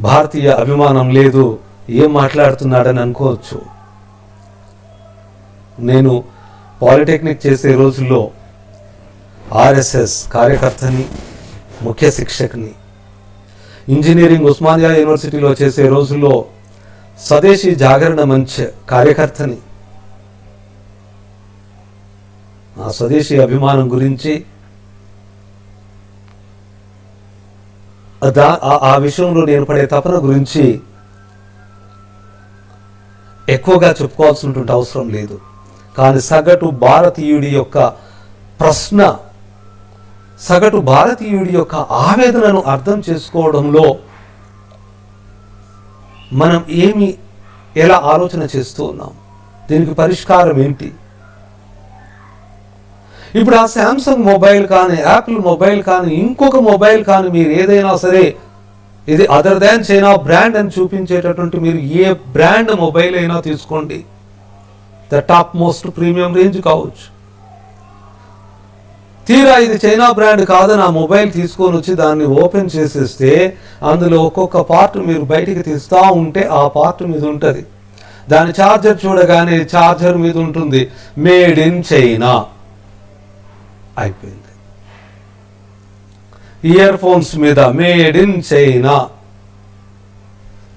భారతీయ అభిమానం లేదు, ఏం మాట్లాడుతున్నాడని అనుకోవచ్చు. నేను పాలిటెక్నిక్ చేసే రోజుల్లో ఆర్ఎస్ఎస్ కార్యకర్తని, ముఖ్య శిక్షకుని, ఇంజనీరింగ్ ఉస్మానియా యూనివర్సిటీలో చేసే రోజుల్లో స్వదేశీ జాగరణ మంచ్ కార్యకర్తని. ఆ స్వదేశీ అభిమానం గురించి ఆ విషయంలో నేను పడే తపన గురించి ఎక్కువగా చెప్పుకోవాల్సిన అవసరం లేదు. కానీ సగటు భారతీయుడి యొక్క ప్రశ్న, సగటు భారతీయుడి యొక్క ఆవేదనను అర్థం చేసుకోవడంలో మనం ఎలా ఆలోచన చేస్తూ ఉన్నాం, దీనికి పరిష్కారం ఏంటి? ఇప్పుడు ఆ శాంసంగ్ మొబైల్ కానీ, యాపిల్ మొబైల్ కానీ, ఇంకొక మొబైల్ కానీ మీరు ఏదైనా సరే ఇది అదర్ దాన్ చైనా బ్రాండ్ అని చూపించేటటువంటి మీరు ఏ బ్రాండ్ మొబైల్ అయినా తీసుకోండి, the top most premium range కావచ్చు. తీరా ఇది చైనా బ్రాండ్ కాదని ఆ మొబైల్ తీసుకొని వచ్చి దాన్ని ఓపెన్ చేసేస్తే అందులో ఒక్కొక్క పార్ట్ మీరు బయటికి తీస్తూ ఉంటే ఆ పార్ట్ మీద ఉంటుంది. దాని ఛార్జర్ చూడగానే ఛార్జర్ మీద ఉంటుంది మేడ్ ఇన్ చైనా, అయిపోయింది. ఇయర్ ఫోన్స్ మీద మేడ్ ఇన్ చైనా,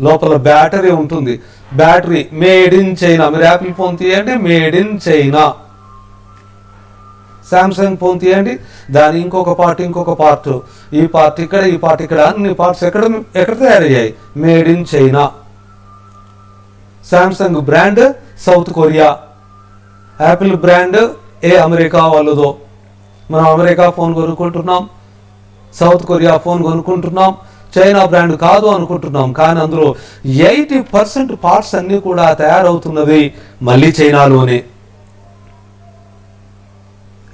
లోపల బ్యాటరీ ఉంటుంది, బ్యాటరీ మేడ్ ఇన్ చైనా. మీరు యాపిల్ ఫోన్ తీయండి made in China, Samsung phone తీయండి దాని ఇంకొక పార్ట్ ఈ పార్ట్ ఇక్కడ, ఈ పార్ట్ ఇక్కడ, అన్ని పార్ట్స్ ఎక్కడ తయారయ్యాయి? Made in China. Samsung brand South Korea, Apple brand America వాళ్ళదో. మనం అమెరికా ఫోన్ కొనుక్కుంటున్నాం, సౌత్ కొరియా ఫోన్ కొనుక్కుంటున్నాం, చైనా బ్రాండ్ కాదు అనుకుంటున్నాం. కానీ అందులో 80% పార్ట్స్ అన్నీ కూడా తయారవుతున్నవి మళ్ళీ చైనాలోనే.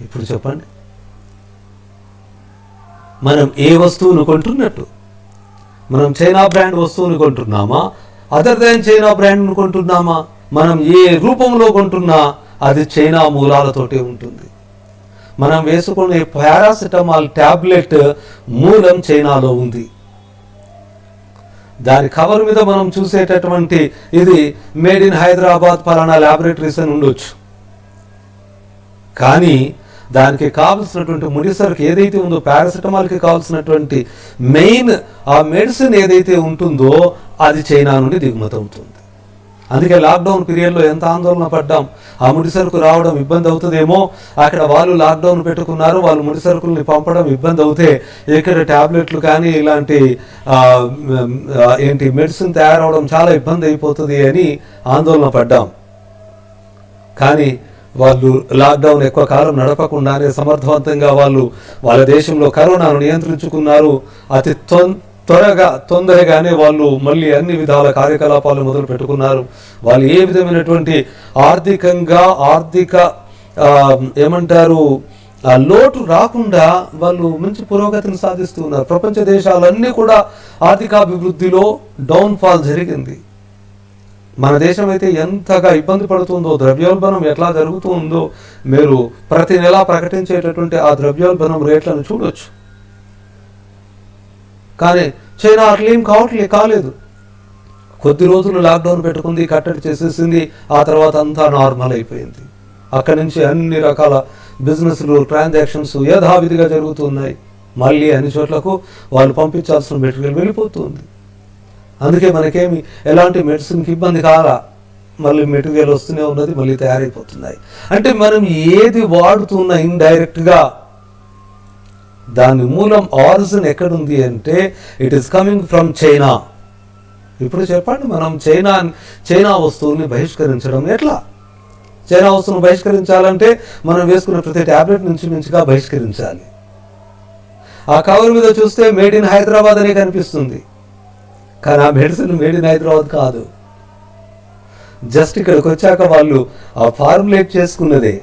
ఇప్పుడు చెప్పండి, మనం ఏ వస్తువును కొంటున్నట్టు? మనం చైనా బ్రాండ్ వస్తువుని కొంటున్నామా, అదర్ దాన్ చైనా బ్రాండ్ను కొంటున్నామా? మనం ఏ రూపంలో కొంటున్నా అది చైనా మూలాలతోటే ఉంటుంది. మనం వేసుకునే పారాసిటమాల్ ట్యాబ్లెట్ మూలం చైనాలో ఉంది. దాని కవర్ మీద మనం చూసేటటువంటి ఇది మేడ్ ఇన్ హైదరాబాద్ పలానా ల్యాబొరేటరీస్ అని ఉండొచ్చు, కానీ దానికి కావలసినటువంటి ముడిసరుకు ఏదైతే ఉందో, పారాసిటమాల్కి కావాల్సినటువంటి మెయిన్ ఆ మెడిసిన్ ఏదైతే ఉంటుందో అది చైనా నుండి దిగుమతి అవుతుంది. అందుకే లాక్డౌన్ పీరియడ్లో ఎంత ఆందోళన పడ్డాం. ఆ ముడిసరుకు రావడం ఇబ్బంది అవుతుందేమో, అక్కడ వాళ్ళు లాక్డౌన్ పెట్టుకున్నారు, వాళ్ళు ముడిసరుకుల్ని పంపడం ఇబ్బంది అవుతే ఇక్కడ ట్యాబ్లెట్లు కానీ ఇలాంటి మెడిసిన్ తయారవడం చాలా ఇబ్బంది అయిపోతుంది అని ఆందోళన పడ్డాం. కానీ వాళ్ళు లాక్డౌన్ ఎక్కువ కాలం నడపకుండానే సమర్థవంతంగా వాళ్ళ దేశంలో కరోనాను నియంత్రించుకున్నారు. అతి తొందరగానే వాళ్ళు మళ్ళీ అన్ని విధాల కార్యకలాపాలు మొదలు పెట్టుకున్నారు. వాళ్ళు ఏ విధమైనటువంటి ఆర్థిక లోటు రాకుండా వాళ్ళు మంచి పురోగతిని సాధిస్తూ ఉన్నారు. ప్రపంచ దేశాలన్నీ కూడా ఆర్థికాభివృద్ధిలో డౌన్ఫాల్ జరిగింది. మన దేశం అయితే ఎంతగా ఇబ్బంది పడుతుందో, ద్రవ్యోల్బణం ఎట్లా జరుగుతుందో మీరు ప్రతి నెలా ప్రకటించేటటువంటి ఆ ద్రవ్యోల్బణం రేట్లను చూడొచ్చు. కానీ చైనా అట్లేం కాలేదు. కొద్ది రోజులు లాక్డౌన్ పెట్టుకుంది, కట్టడి చేసేసింది, ఆ తర్వాత అంతా నార్మల్ అయిపోయింది. అక్కడి నుంచి అన్ని రకాల బిజినెస్లు, ట్రాన్సాక్షన్స్ యథావిధిగా జరుగుతున్నాయి. మళ్ళీ అన్ని చోట్లకు వాళ్ళు పంపించాల్సిన మెటీరియల్ వెళ్ళిపోతుంది. అందుకే మనకేమి ఎలాంటి మెడిసిన్కి ఇబ్బంది కాలా, మళ్ళీ మెటీరియల్ వస్తూనే ఉన్నది, మళ్ళీ తయారైపోతున్నాయి. అంటే మనం ఏది వాడుతున్నా ఇండైరెక్ట్గా దాని మూలం ఆరిజిన్ ఎక్కడుంది అంటే it is coming from China. ఇప్పుడు చెప్పండి, మనం చైనా వస్తువుల్ని బహిష్కరించడం ఎట్లా? చైనా వస్తువును బహిష్కరించాలంటే మనం వేసుకున్న ప్రతి ట్యాబ్లెట్ నుంచి మించిగా బహిష్కరించాలి. ఆ కవర్ మీద చూస్తే మేడ్ ఇన్ హైదరాబాద్ అనే కనిపిస్తుంది, కానీ ఆ మెడిసిన్ మేడ్ ఇన్ హైదరాబాద్ కాదు. జస్ట్ ఇక్కడికి వచ్చాక వాళ్ళు ఆ ఫార్ములేట్ చేసుకున్నదే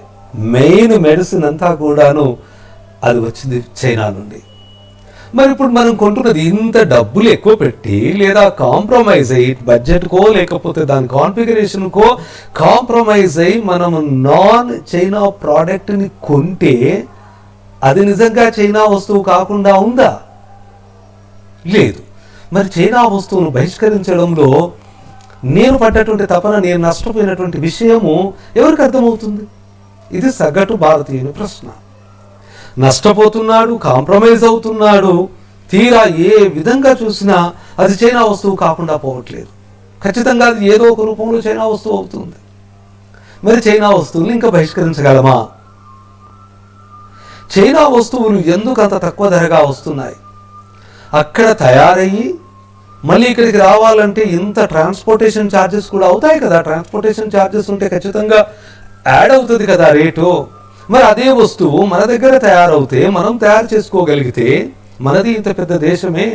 మెయిన్ మెడిసిన్ అంతా కూడాను అది వచ్చింది చైనా నుండి. మరి ఇప్పుడు మనం కొంటున్నది ఇంత డబ్బులు ఎక్కువ పెట్టి లేదా కాంప్రమైజ్ అయ్యి బడ్జెట్కో లేకపోతే దాని కాన్ఫిగరేషన్కో కాంప్రమైజ్ అయ్యి మనం నాన్ చైనా ప్రోడక్ట్ని కొంటే అది నిజంగా చైనా వస్తువు కాకుండా ఉందా? లేదు. మరి చైనా వస్తువును బహిష్కరించడంలో నేను పడ్డటువంటి తపన, నేను నష్టపోయినటువంటి విషయము ఎవరికి అర్థమవుతుంది? ఇది సగటు భారతీయుని ప్రశ్న. నష్టపోతున్నాడు, కాంప్రమైజ్ అవుతున్నాడు, తీరా ఏ విధంగా చూసినా అది చైనా వస్తువు కాకుండా పోవట్లేదు. ఖచ్చితంగా అది ఏదో ఒక రూపంలో చైనా వస్తువు అవుతుంది. మరి చైనా వస్తువులు ఇంకా బహిష్కరించగలమా? చైనా వస్తువులు ఎందుకు అంత తక్కువ ధరగా వస్తున్నాయి? అక్కడ తయారయ్యి మళ్ళీ ఇక్కడికి రావాలంటే ఇంత ట్రాన్స్పోర్టేషన్ ఛార్జెస్ కూడా అవుతాయి కదా. ట్రాన్స్పోర్టేషన్ ఛార్జెస్ ఉంటే ఖచ్చితంగా యాడ్ అవుతుంది కదా రేటు. మరి అదే వస్తువు మన దగ్గర తయారవుతే, మనం తయారు చేసుకోగలిగితే, మనది ఇంత పెద్ద దేశమే,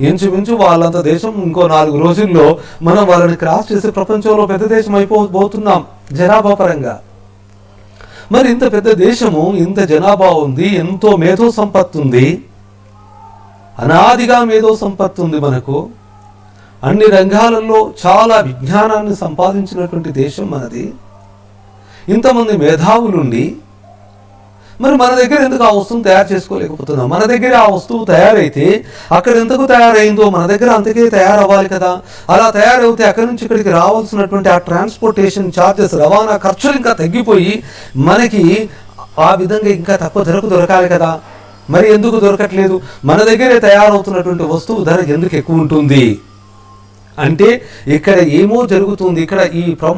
ఇంచుమించు వాళ్ళంత దేశం ఇంకో 4 రోజుల్లో మనం వాళ్ళని క్రాస్ చేసి ప్రపంచంలో పెద్ద దేశం అయిపోతున్నాం జనాభా పరంగా. మరి ఇంత పెద్ద దేశము, ఇంత జనాభా ఉంది, ఎంతో మేధో సంపత్తి ఉంది, అనాదిగా మేధో సంపత్తి ఉంది మనకు, అన్ని రంగాలలో చాలా విజ్ఞానాన్ని సంపాదించినటువంటి దేశం మనది, ఇంతమంది మేధావులుండి మరి మన దగ్గర ఎందుకు ఆ వస్తువును తయారు చేసుకోలేకపోతున్నాం? మన దగ్గర ఆ వస్తువు తయారైతే అక్కడ ఎంతకు తయారైందో మన దగ్గర అంతకే తయారవ్వాలి కదా. అలా తయారైతే అక్కడి నుంచి ఇక్కడికి రావాల్సినటువంటి ఆ ట్రాన్స్పోర్టేషన్ ఛార్జెస్, రవాణా ఖర్చులు ఇంకా తగ్గిపోయి మనకి ఆ విధంగా ఇంకా తక్కువ ధరకు దొరకాలి కదా. మరి ఎందుకు దొరకట్లేదు? మన దగ్గరే తయారవుతున్నటువంటి వస్తువు ధర ఎందుకు ఎక్కువ ఉంటుంది అంటే ఇక్కడ ఏమో జరుగుతుంది. ఇక్కడ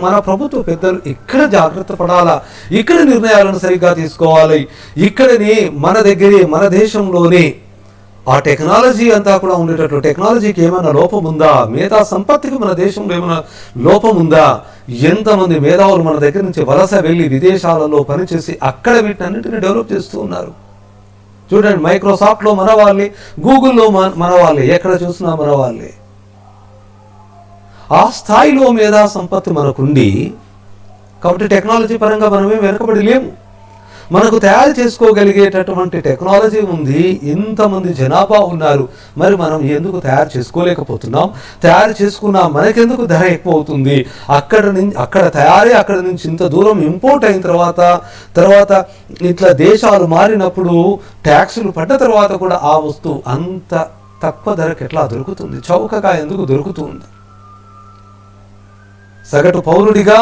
మన ప్రభుత్వ పెద్దలు ఇక్కడ జాగ్రత్త పడాలా, ఇక్కడ నిర్ణయాలను సరిగ్గా తీసుకోవాలి. ఇక్కడనే మన దగ్గరే, మన దేశంలోనే ఆ టెక్నాలజీ అంతా కూడా ఉండేటట్లు, టెక్నాలజీకి ఏమైనా లోపం ఉందా, మేధా సంపత్తికి మన దేశంలో ఏమైనా లోపం ఉందా, ఎంతమంది మేధావులు మన దగ్గర నుంచి వలస వెళ్ళి విదేశాలలో పనిచేసి అక్కడ వీటన్నింటినీ డెవలప్ చేస్తూ ఉన్నారు. చూడండి, మైక్రోసాఫ్ట్లో మన వాళ్ళే, గూగుల్లో మన వాళ్ళే, ఎక్కడ చూసినా మన వాళ్ళే. ఆ స్థాయిలో మేధా సంపత్తి మనకుండి కాబట్టి టెక్నాలజీ పరంగా మనమే వెనకబడి లేము. మనకు తయారు చేసుకోగలిగేటటువంటి టెక్నాలజీ ఉంది, ఇంతమంది జనాభా ఉన్నారు, మరి మనం ఎందుకు తయారు చేసుకోలేకపోతున్నాం? తయారు చేసుకున్నా మనకెందుకు ధర ఎక్కువ అవుతుంది? అక్కడ తయారీ అక్కడ నుంచి ఇంత దూరం ఇంపోర్ట్ అయిన తర్వాత ఇట్లా దేశాలు మారినప్పుడు ట్యాక్సులు పడ్డ తర్వాత కూడా ఆ వస్తువు అంత తక్కువ ధరకు ఎట్లా దొరుకుతుంది? చౌకగా ఎందుకు దొరుకుతుంది? సగటు పౌరుడిగా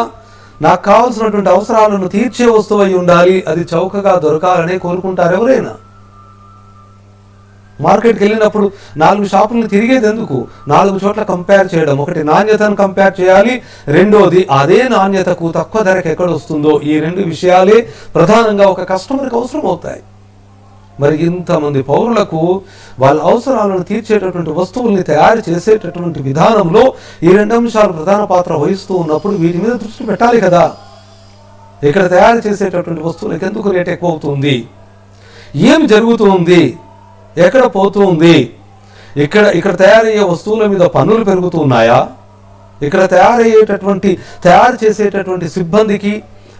నాకు కావాల్సినటువంటి అవసరాలను తీర్చే వస్తువు అయి ఉండాలి, అది చౌకగా దొరకాలనే కోరుకుంటారు ఎవరైనా. మార్కెట్కి వెళ్ళినప్పుడు 4 షాపులను తిరిగేది ఎందుకు? 4 చోట్ల కంపేర్ చేయడం. ఒకటి నాణ్యతను కంపేర్ చేయాలి, రెండోది అదే నాణ్యతకు తక్కువ ధరకు ఎక్కడ వస్తుందో. ఈ 2 విషయాలే ప్రధానంగా ఒక కస్టమర్కి అవసరం అవుతాయి. మరి ఇంతమంది పౌరులకు వాళ్ళ అవసరాలను తీర్చేటటువంటి వస్తువుల్ని తయారు చేసేటటువంటి విధానంలో ఈ 2 అంశాలు ప్రధాన పాత్ర వహిస్తూ ఉన్నప్పుడు వీటి మీద దృష్టి పెట్టాలి కదా. ఇక్కడ తయారు చేసేటటువంటి వస్తువులకు ఎందుకు రేట్ ఎక్కువ అవుతుంది? ఏం జరుగుతుంది? ఎక్కడ పోతుంది? ఇక్కడ తయారయ్యే వస్తువుల మీద పన్నులు పెరుగుతున్నాయా? ఇక్కడ తయారు చేసేటటువంటి సిబ్బందికి,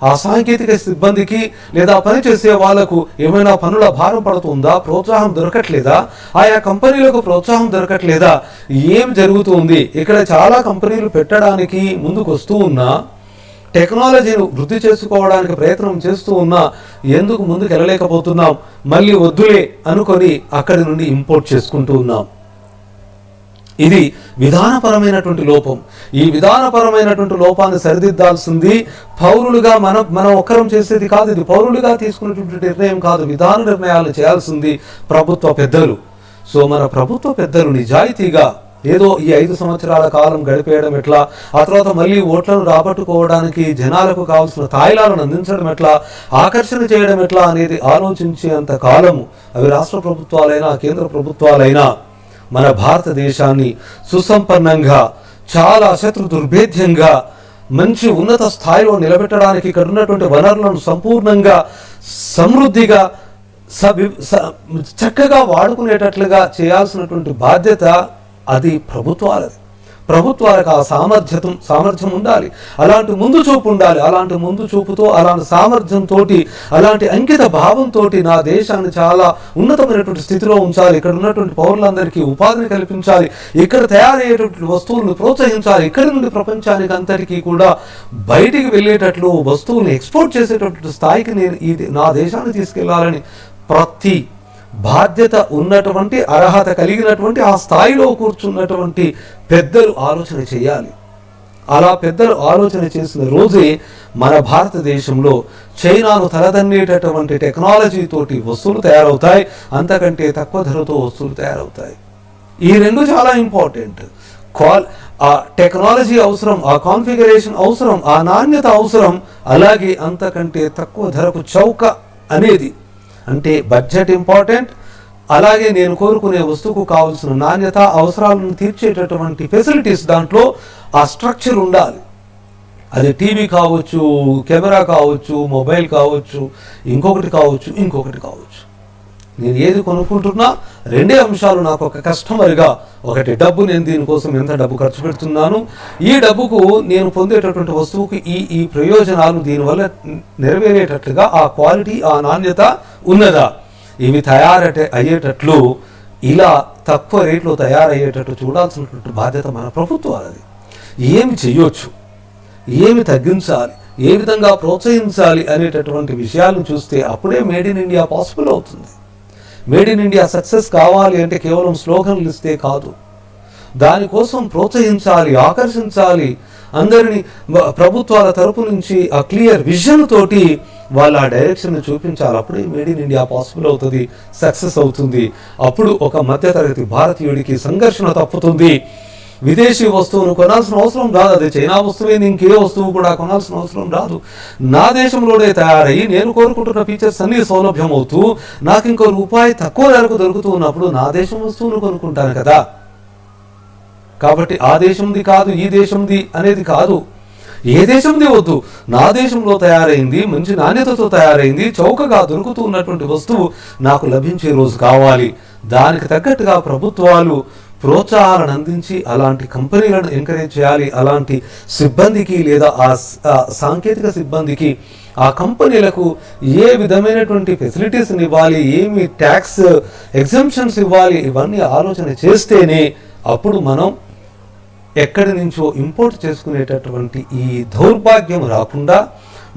ఆ సాంకేతిక సిబ్బందికి లేదా పనిచేసే వాళ్లకు ఏమైనా పనుల భారం పడుతుందా? ప్రోత్సాహం దొరకట్లేదా? ఆయా కంపెనీలకు ప్రోత్సాహం దొరకట్లేదా? ఏం జరుగుతుంది? ఇక్కడ చాలా కంపెనీలు పెట్టడానికి ముందుకు వస్తూ ఉన్నా, టెక్నాలజీని వృద్ధి చేసుకోవడానికి ప్రయత్నం చేస్తూ ఉన్నా ఎందుకు ముందుకు వెళ్ళలేకపోతున్నాం? మళ్ళీ వద్దులే అనుకొని అక్కడి నుండి ఇంపోర్ట్ చేసుకుంటూ ఉన్నాం. ఇది విధానపరమైనటువంటి లోపం. ఈ విధానపరమైనటువంటి లోపాన్ని సరిదిద్దాల్సింది పౌరులుగా మనం ఒక్కరం చేసేది కాదు. ఇది పౌరులుగా తీసుకున్నటువంటి నిర్ణయం కాదు. విధాన నిర్ణయాలు చేయాల్సింది ప్రభుత్వ పెద్దలు. సో మన ప్రభుత్వ పెద్దలు నిజాయితీగా ఏదో ఈ 5 సంవత్సరాల కాలం గడిపేయడం ఎట్లా, ఆ తర్వాత మళ్ళీ ఓట్లను రాబట్టుకోవడానికి జనాలకు కావాల్సిన తాయిలాలను అందించడం ఎట్లా, ఆకర్షణ చేయడం ఎట్లా అనేది ఆలోచించేంత కాలము అవి రాష్ట్ర ప్రభుత్వాలైనా కేంద్ర ప్రభుత్వాలైనా మన భారతదేశాన్ని సుసంపన్నంగా, చాలా శత్రు దుర్భేద్యంగా మంచి ఉన్నత స్థాయిలో నిలబెట్టడానికి ఇక్కడ ఉన్నటువంటి వనరులను సంపూర్ణంగా సమృద్ధిగా చక్కగా వాడుకునేటట్లుగా చేయాల్సినటువంటి బాధ్యత అది ప్రభుత్వాలది. ప్రభుత్వాలకు ఆ సామర్థ్యం ఉండాలి, అలాంటి ముందు చూపు ఉండాలి. అలాంటి ముందు చూపుతో, అలాంటి సామర్థ్యంతో, అలాంటి అంకిత భావంతో నా దేశాన్ని చాలా ఉన్నతమైనటువంటి స్థితిలో ఉంచాలి. ఇక్కడ ఉన్నటువంటి పౌరులందరికీ ఉపాధిని కల్పించాలి, ఇక్కడ తయారయ్యేటువంటి వస్తువులను ప్రోత్సహించాలి, ఇక్కడి నుండి ప్రపంచానికి అంతటికీ కూడా బయటికి వెళ్ళేటట్లు వస్తువులను ఎక్స్పోర్ట్ చేసేటటువంటి స్థాయికి నేను నా దేశాన్ని తీసుకెళ్లాలని ప్రతి బాధ్యత ఉన్నటువంటి, అర్హత కలిగినటువంటి, ఆ స్థాయిలో కూర్చున్నటువంటి పెద్దలు ఆలోచన చేయాలి. అలా పెద్దలు ఆలోచన చేసిన రోజే మన భారతదేశంలో చైనాను తలదన్నేటటువంటి టెక్నాలజీతోటి వస్తువులు తయారవుతాయి, అంతకంటే తక్కువ ధరతో వస్తువులు తయారవుతాయి. ఈ రెండు చాలా ఇంపార్టెంట్. ఆ టెక్నాలజీ అవసరం, ఆ కాన్ఫిగరేషన్ అవసరం, ఆ నాణ్యత అవసరం, అలాగే అంతకంటే తక్కువ ధరకు చౌక అనేది, అంటే బడ్జెట్ ఇంపార్టెంట్, అలాగే నేను కోరుకునే వస్తువుకు కావాల్సిన నాణ్యత, అవసరాలను తీర్చేటటువంటి ఫెసిలిటీస్, దాంట్లో ఆ స్ట్రక్చర్ ఉండాలి. అది టీవీ కావచ్చు, కెమెరా కావచ్చు, మొబైల్ కావచ్చు, ఇంకొకటి కావచ్చు. నేను ఏది కొనుక్కుంటున్నా రెండే అంశాలు నాకు ఒక కస్టమర్గా. ఒకటి డబ్బు, నేను దీనికోసం ఎంత డబ్బు ఖర్చు పెడుతున్నాను, ఈ డబ్బుకు నేను పొందేటటువంటి వస్తువుకి ఈ ప్రయోజనాలు దీనివల్ల నెరవేరేటట్లుగా ఆ క్వాలిటీ, ఆ నాణ్యత ఉన్నదా, ఇవి అయ్యేటట్లు, ఇలా తక్కువ రేట్లో తయారయ్యేటట్లు చూడాల్సినటువంటి బాధ్యత మన ప్రభుత్వాలది. ఏమి చెయ్యొచ్చు, ఏమి తగ్గించాలి, ఏ విధంగా ప్రోత్సహించాలి అనేటటువంటి విషయాలను చూస్తే అప్పుడే మేడ్ ఇన్ ఇండియా పాసిబుల్ అవుతుంది. మేడ్ ఇన్ ఇండియా సక్సెస్ కావాలి అంటే కేవలం స్లోగన్లు ఇస్తే కాదు, దానికోసం ప్రోత్సహించాలి, ఆకర్షించాలి, అందరినీ ప్రభుత్వాల తరపు నుంచి ఆ క్లియర్ విజన్ తోటి వాళ్ళ ఆ డైరెక్షన్ చూపించాలి. అప్పుడే మేడ్ ఇన్ ఇండియా పాసిబుల్ అవుతుంది, సక్సెస్ అవుతుంది. అప్పుడు ఒక మధ్యతరగతి భారతీయుడికి సంఘర్షణ తప్పుతుంది. విదేశీ వస్తువును కొనాల్సిన అవసరం రాదు, అది చైనా వస్తువైంది, ఇంకే వస్తువు కూడా కొనాల్సిన అవసరం రాదు. నా దేశంలోనే తయారయ్యి నేను కోరుకుంటున్న ఫీచర్స్ అన్ని సౌలభ్యం అవుతూ నాకు ఇంకో రూపాయి తక్కువ ధరకు దొరుకుతూ ఉన్నప్పుడు నా దేశం వస్తువును కొనుక్కుంటాను కదా. కాబట్టి ఆ దేశంది కాదు, ఈ దేశంది అనేది కాదు, ఏ దేశంది వద్దు, నా దేశంలో తయారైంది, మంచి నాణ్యతతో తయారైంది, చౌకగా దొరుకుతూ ఉన్నటువంటి వస్తువు నాకు లభించే రోజు కావాలి. దానికి తగ్గట్టుగా ప్రభుత్వాలు ప్రోత్సాహాలను అందించి అలాంటి కంపెనీలను ఎంకరేజ్ చేయాలి. అలాంటి సిబ్బందికి లేదా ఆ సాంకేతిక సిబ్బందికి, ఆ కంపెనీలకు ఏ విధమైనటువంటి ఫెసిలిటీస్ని ఇవ్వాలి, ఏమి ట్యాక్స్ ఎగ్జంప్షన్స్ ఇవ్వాలి, ఇవన్నీ ఆలోచన చేస్తేనే అప్పుడు మనం ఎక్కడి నుంచో ఇంపోర్ట్ చేసుకునేటటువంటి ఈ దౌర్భాగ్యం రాకుండా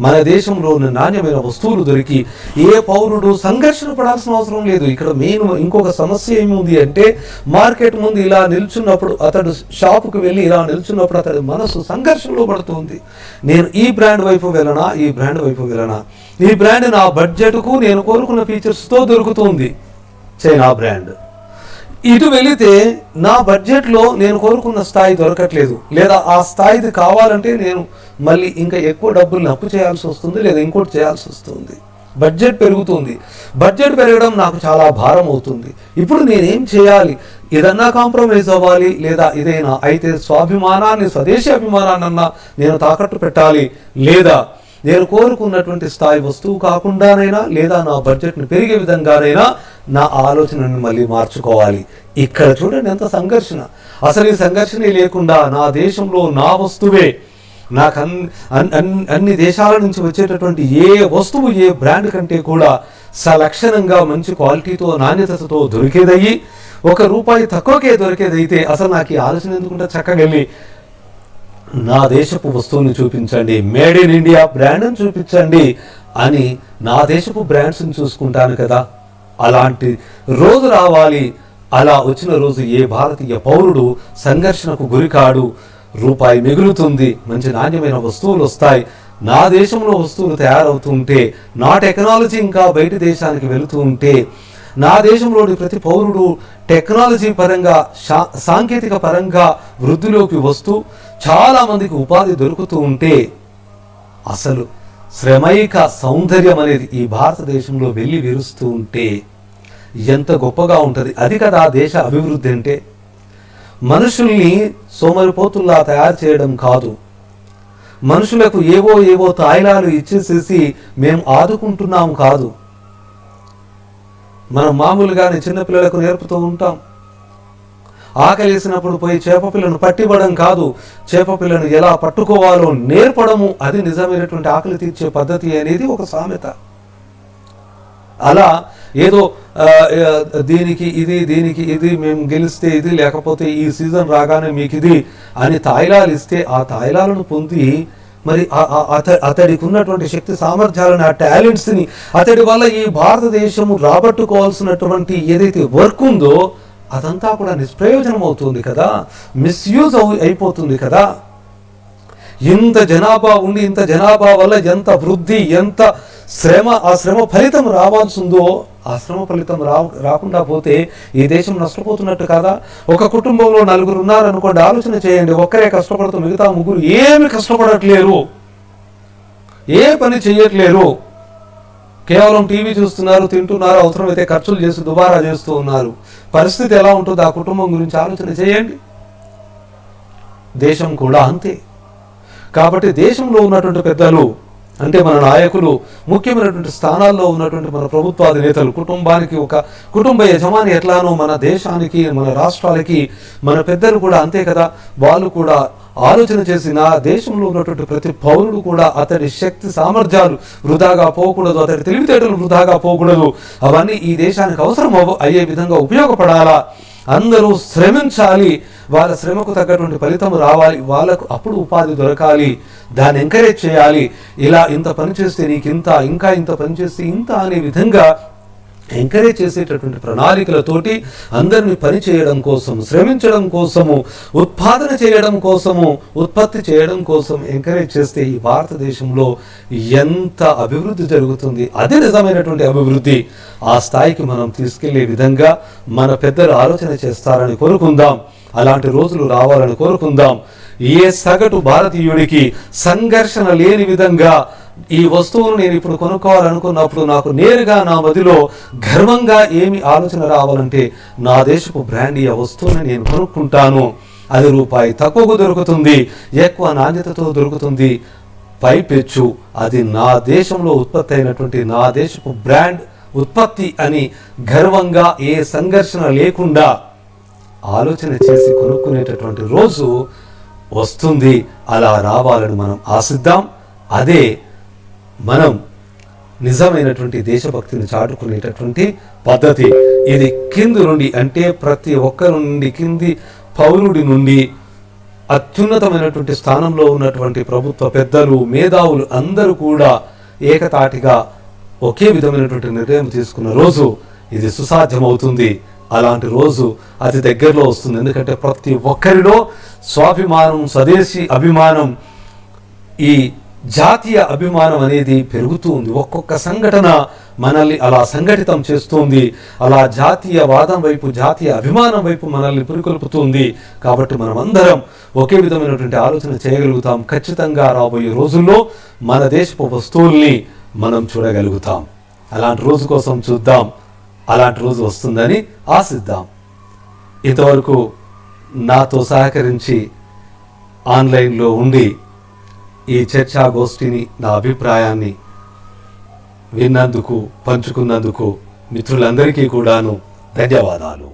మన దేశంలో నాణ్యమైన వస్తువులు దొరికి ఏ పౌరుడు సంఘర్షణ పడాల్సిన అవసరం లేదు. ఇక్కడ మెయిన్ ఇంకొక సమస్య ఏముంది అంటే, మార్కెట్ ముందు ఇలా నిల్చున్నప్పుడు, అతడు షాపుకి వెళ్ళి ఇలా నిల్చున్నప్పుడు అతడి మనసు సంఘర్షణలో పడుతుంది. నేను ఈ బ్రాండ్ వైపు వెళ్ళనా, ఈ బ్రాండ్ వైపు వెళ్ళనా, ఈ బ్రాండ్ నా బడ్జెట్కు నేను కోరుకున్న ఫీచర్స్తో దొరుకుతుంది చైనా బ్రాండ్, ఇటు వెళితే నా బడ్జెట్లో నేను కోరుకున్న స్థాయి దొరకట్లేదు, లేదా ఆ స్థాయిది కావాలంటే నేను మళ్ళీ ఇంకా ఎక్కువ డబ్బులు అప్పు చేయాల్సి వస్తుంది, లేదా ఇంకోటి చేయాల్సి వస్తుంది. బడ్జెట్ పెరుగుతుంది, బడ్జెట్ పెరగడం నాకు చాలా భారం అవుతుంది. ఇప్పుడు నేనేం చేయాలి, ఏదన్నా కాంప్రమైజ్ అవ్వాలి, లేదా ఇదైనా అయితే స్వాభిమానాన్ని, స్వదేశీ అభిమానాన్నన్నా నేను తాకట్టు పెట్టాలి, లేదా నేను కోరుకున్నటువంటి స్థాయి వస్తువు కాకుండానైనా, లేదా నా బడ్జెట్ని పెరిగే విధంగానైనా నా ఆలోచనను మళ్ళీ మార్చుకోవాలి. ఇక్కడ చూడండి ఎంత సంఘర్షణ. అసలు ఈ సంఘర్షణ లేకుండా నా దేశంలో నా వస్తువే, నాకు అన్ని దేశాల నుంచి వచ్చేటటువంటి ఏ వస్తువు, ఏ బ్రాండ్ కంటే కూడా సలక్షణంగా మంచి క్వాలిటీతో, నాణ్యతతో దొరికేదయ్యి, ₹1 తక్కువకే దొరికేదైతే అసలు నాకు ఈ ఆలోచన ఎందుకుంటే చక్కగా వెళ్ళి నా దేశపు వస్తువుని చూపించండి, మేడ్ ఇన్ ఇండియా బ్రాండ్ని చూపించండి అని నా దేశపు బ్రాండ్స్ని చూసుకుంటాను కదా. అలాంటి రోజు రావాలి. అలా వచ్చిన రోజు ఏ భారతీయ పౌరుడు సంఘర్షణకు గురికాడు, ₹1 మిగులుతుంది, మంచి నాణ్యమైన వస్తువులు వస్తాయి. నా దేశంలో వస్తువులు తయారవుతూ ఉంటే, నా టెక్నాలజీ ఇంకా బయట దేశానికి వెళుతూ ఉంటే, నా దేశంలోని ప్రతి పౌరుడు టెక్నాలజీ పరంగా, సాంకేతిక పరంగా వృద్ధిలోకి వస్తూ చాలా మందికి ఉపాధి దొరుకుతూ ఉంటే, అసలు శ్రమైక సౌందర్యం అనేది ఈ భారతదేశంలో వెళ్ళి విరుస్తూ ఉంటే ఎంత గొప్పగా ఉంటుంది. అది కదా దేశ అభివృద్ధి అంటే. మనుషుల్ని సోమరిపోతుల్లా తయారు చేయడం కాదు, మనుషులకు ఏవో తాయిలాలు ఇచ్చేసేసి మేము ఆదుకుంటున్నాము కాదు. మనం మామూలుగానే చిన్నపిల్లలకు నేర్పుతూ ఉంటాం. ఆకలేసినప్పుడు పోయి చేపపిల్లను పట్టివ్వడం కాదు, చేపపిల్లను ఎలా పట్టుకోవాలో నేర్పడము, అది నిజమైనటువంటి ఆకలి తీర్చే పద్ధతి అనేది ఒక సామెత. అలా ఏదో దీనికి ఇది మేము గెలిస్తే ఇది, లేకపోతే ఈ సీజన్ రాగానే మీకు ఇది అని తాయిలాలు ఇస్తే ఆ తాయిలాలను పొంది మరి అతడికి ఉన్నటువంటి శక్తి సామర్థ్యాలను, ఆ టాలెంట్స్ని, అతడి వల్ల ఈ భారతదేశము రాబట్టుకోవాల్సినటువంటి ఏదైతే వర్క్ ఉందో అదంతా కూడా నిష్ప్రయోజనం అవుతుంది కదా, మిస్యూజ్ అయిపోతుంది కదా. ఇంత జనాభా ఉండి ఇంత జనాభా వల్ల ఎంత వృద్ధి, ఎంత శ్రమ, ఆ శ్రమ ఫలితం రావాల్సిందో ఆ శ్రమ ఫలితం రాకుండా పోతే ఈ దేశం నష్టపోతున్నట్టు కదా. ఒక కుటుంబంలో 4 ఉన్నారనుకోండి, ఆలోచన చేయండి. ఒక్కరే కష్టపడుతూ మిగతా 3 ఏమి కష్టపడట్లేరు, ఏ పని చేయట్లేరు, కేవలం టీవీ చూస్తున్నారు, తింటున్నారు, అవసరమైతే ఖర్చులు చేసి దుబారా చేస్తూ ఉన్నారు. పరిస్థితి ఎలా ఉంటుందో ఆ కుటుంబం గురించి ఆలోచన చేయండి. దేశం కూడా అంతే. కాబట్టి దేశంలో ఉన్నటువంటి పెద్దలు, అంటే మన నాయకులు, ముఖ్యమైనటువంటి స్థానాల్లో ఉన్నటువంటి మన ప్రభుత్వాధినేతలు, కుటుంబానికి ఒక కుటుంబ యజమాని ఎట్లానో మన దేశానికి, మన రాష్ట్రాలకి మన పెద్దలు కూడా అంతే కదా. వాళ్ళు కూడా ఆలోచన చేసి నా దేశంలో ఉన్నటువంటి ప్రతి పౌరుడు కూడా అతడి శక్తి సామర్థ్యాలు వృధాగా పోకూడదు, అతడి తెలివితేటలు వృధాగా పోకూడదు, అవన్నీ ఈ దేశానికి అవసరం అయ్యే విధంగా ఉపయోగపడాలా. అందరూ శ్రమించాలి, వాళ్ళ శ్రమకు తగ్గటువంటి ఫలితం రావాలి, వాళ్ళకు అప్పుడు ఉపాధి దొరకాలి, దాన్ని ఎంకరేజ్ చేయాలి. ఇలా ఇంత పని చేస్తే నీకు ఇంత, ఇంకా ఇంత పని చేస్తే ఇంత అనే విధంగా ఎంకరేజ్ చేసేటటువంటి ప్రణాళికలతోటి అందరినీ పని చేయడం కోసం, శ్రమించడం కోసము, ఉత్పాదన చేయడం కోసము, ఉత్పత్తి చేయడం కోసం ఎంకరేజ్ చేస్తే ఈ భారతదేశంలో ఎంత అభివృద్ధి జరుగుతుంది. అది నిజమైనటువంటి అభివృద్ధి. ఆ స్థాయికి మనం తీసుకెళ్లే విధంగా మన పెద్దలు ఆలోచన చేస్తారని కోరుకుందాం. అలాంటి రోజులు రావాలని కోరుకుందాం. ఏ సగటు భారతీయుడికి సంఘర్షణ లేని విధంగా ఈ వస్తువును నేను ఇప్పుడు కొనుక్కోవాలనుకున్నప్పుడు నాకు నేరుగా నా మదిలో గర్వంగా ఏమి ఆలోచన రావాలంటే, నా దేశపు బ్రాండ్ ఈ వస్తువుని నేను కొనుక్కుంటాను, అది రూపాయి తక్కువకు దొరుకుతుంది, ఎక్కువ నాణ్యతతో దొరుకుతుంది, పైపెచ్చు అది నా దేశంలో ఉత్పత్తి అయినటువంటి నా దేశపు బ్రాండ్ ఉత్పత్తి అని గర్వంగా, ఏ సంఘర్షణ లేకుండా ఆలోచన చేసి కొనుక్కునేటటువంటి రోజు వస్తుంది. అలా రావాలని మనం ఆశిద్దాం. అదే మనం నిజమైనటువంటి దేశభక్తిని చాటుకునేటటువంటి పద్ధతి. ఇది కింది నుండి, అంటే ప్రతి ఒక్కరి నుండి, కింది పౌరుడి నుండి అత్యున్నతమైనటువంటి స్థానంలో ఉన్నటువంటి ప్రభుత్వ పెద్దలు, మేధావులు అందరూ కూడా ఏకతాటిగా ఒకే విధమైనటువంటి నిర్ణయం తీసుకున్న రోజు ఇది సుసాధ్యమవుతుంది. అలాంటి రోజు అతి దగ్గరలో వస్తుంది. ఎందుకంటే ప్రతి ఒక్కరిలో స్వాభిమానం, స్వదేశీ అభిమానం, ఈ జాతీయ అభిమానం అనేది పెరుగుతూ ఉంది. ఒక్కొక్క సంఘటన మనల్ని అలా సంఘటితం చేస్తుంది, అలా జాతీయవాదం వైపు, జాతీయ అభిమానం వైపు మనల్ని పురికొల్పుతుంది. కాబట్టి మనం అందరం ఒకే విధమైనటువంటి ఆలోచన చేయగలుగుతాం. ఖచ్చితంగా రాబోయే రోజుల్లో మన దేశపు వస్తువుల్ని మనం చూడగలుగుతాం. అలాంటి రోజు కోసం చూద్దాం. అలాంటి రోజు వస్తుందని ఆశిద్దాం. ఇంతవరకు నాతో సహకరించి ఆన్లైన్లో ఉండి ఈ చర్చాగోష్ఠిని, నా అభిప్రాయాన్ని విన్నందుకు, పంచుకున్నందుకు మిత్రులందరికీ కూడాను ధన్యవాదాలు.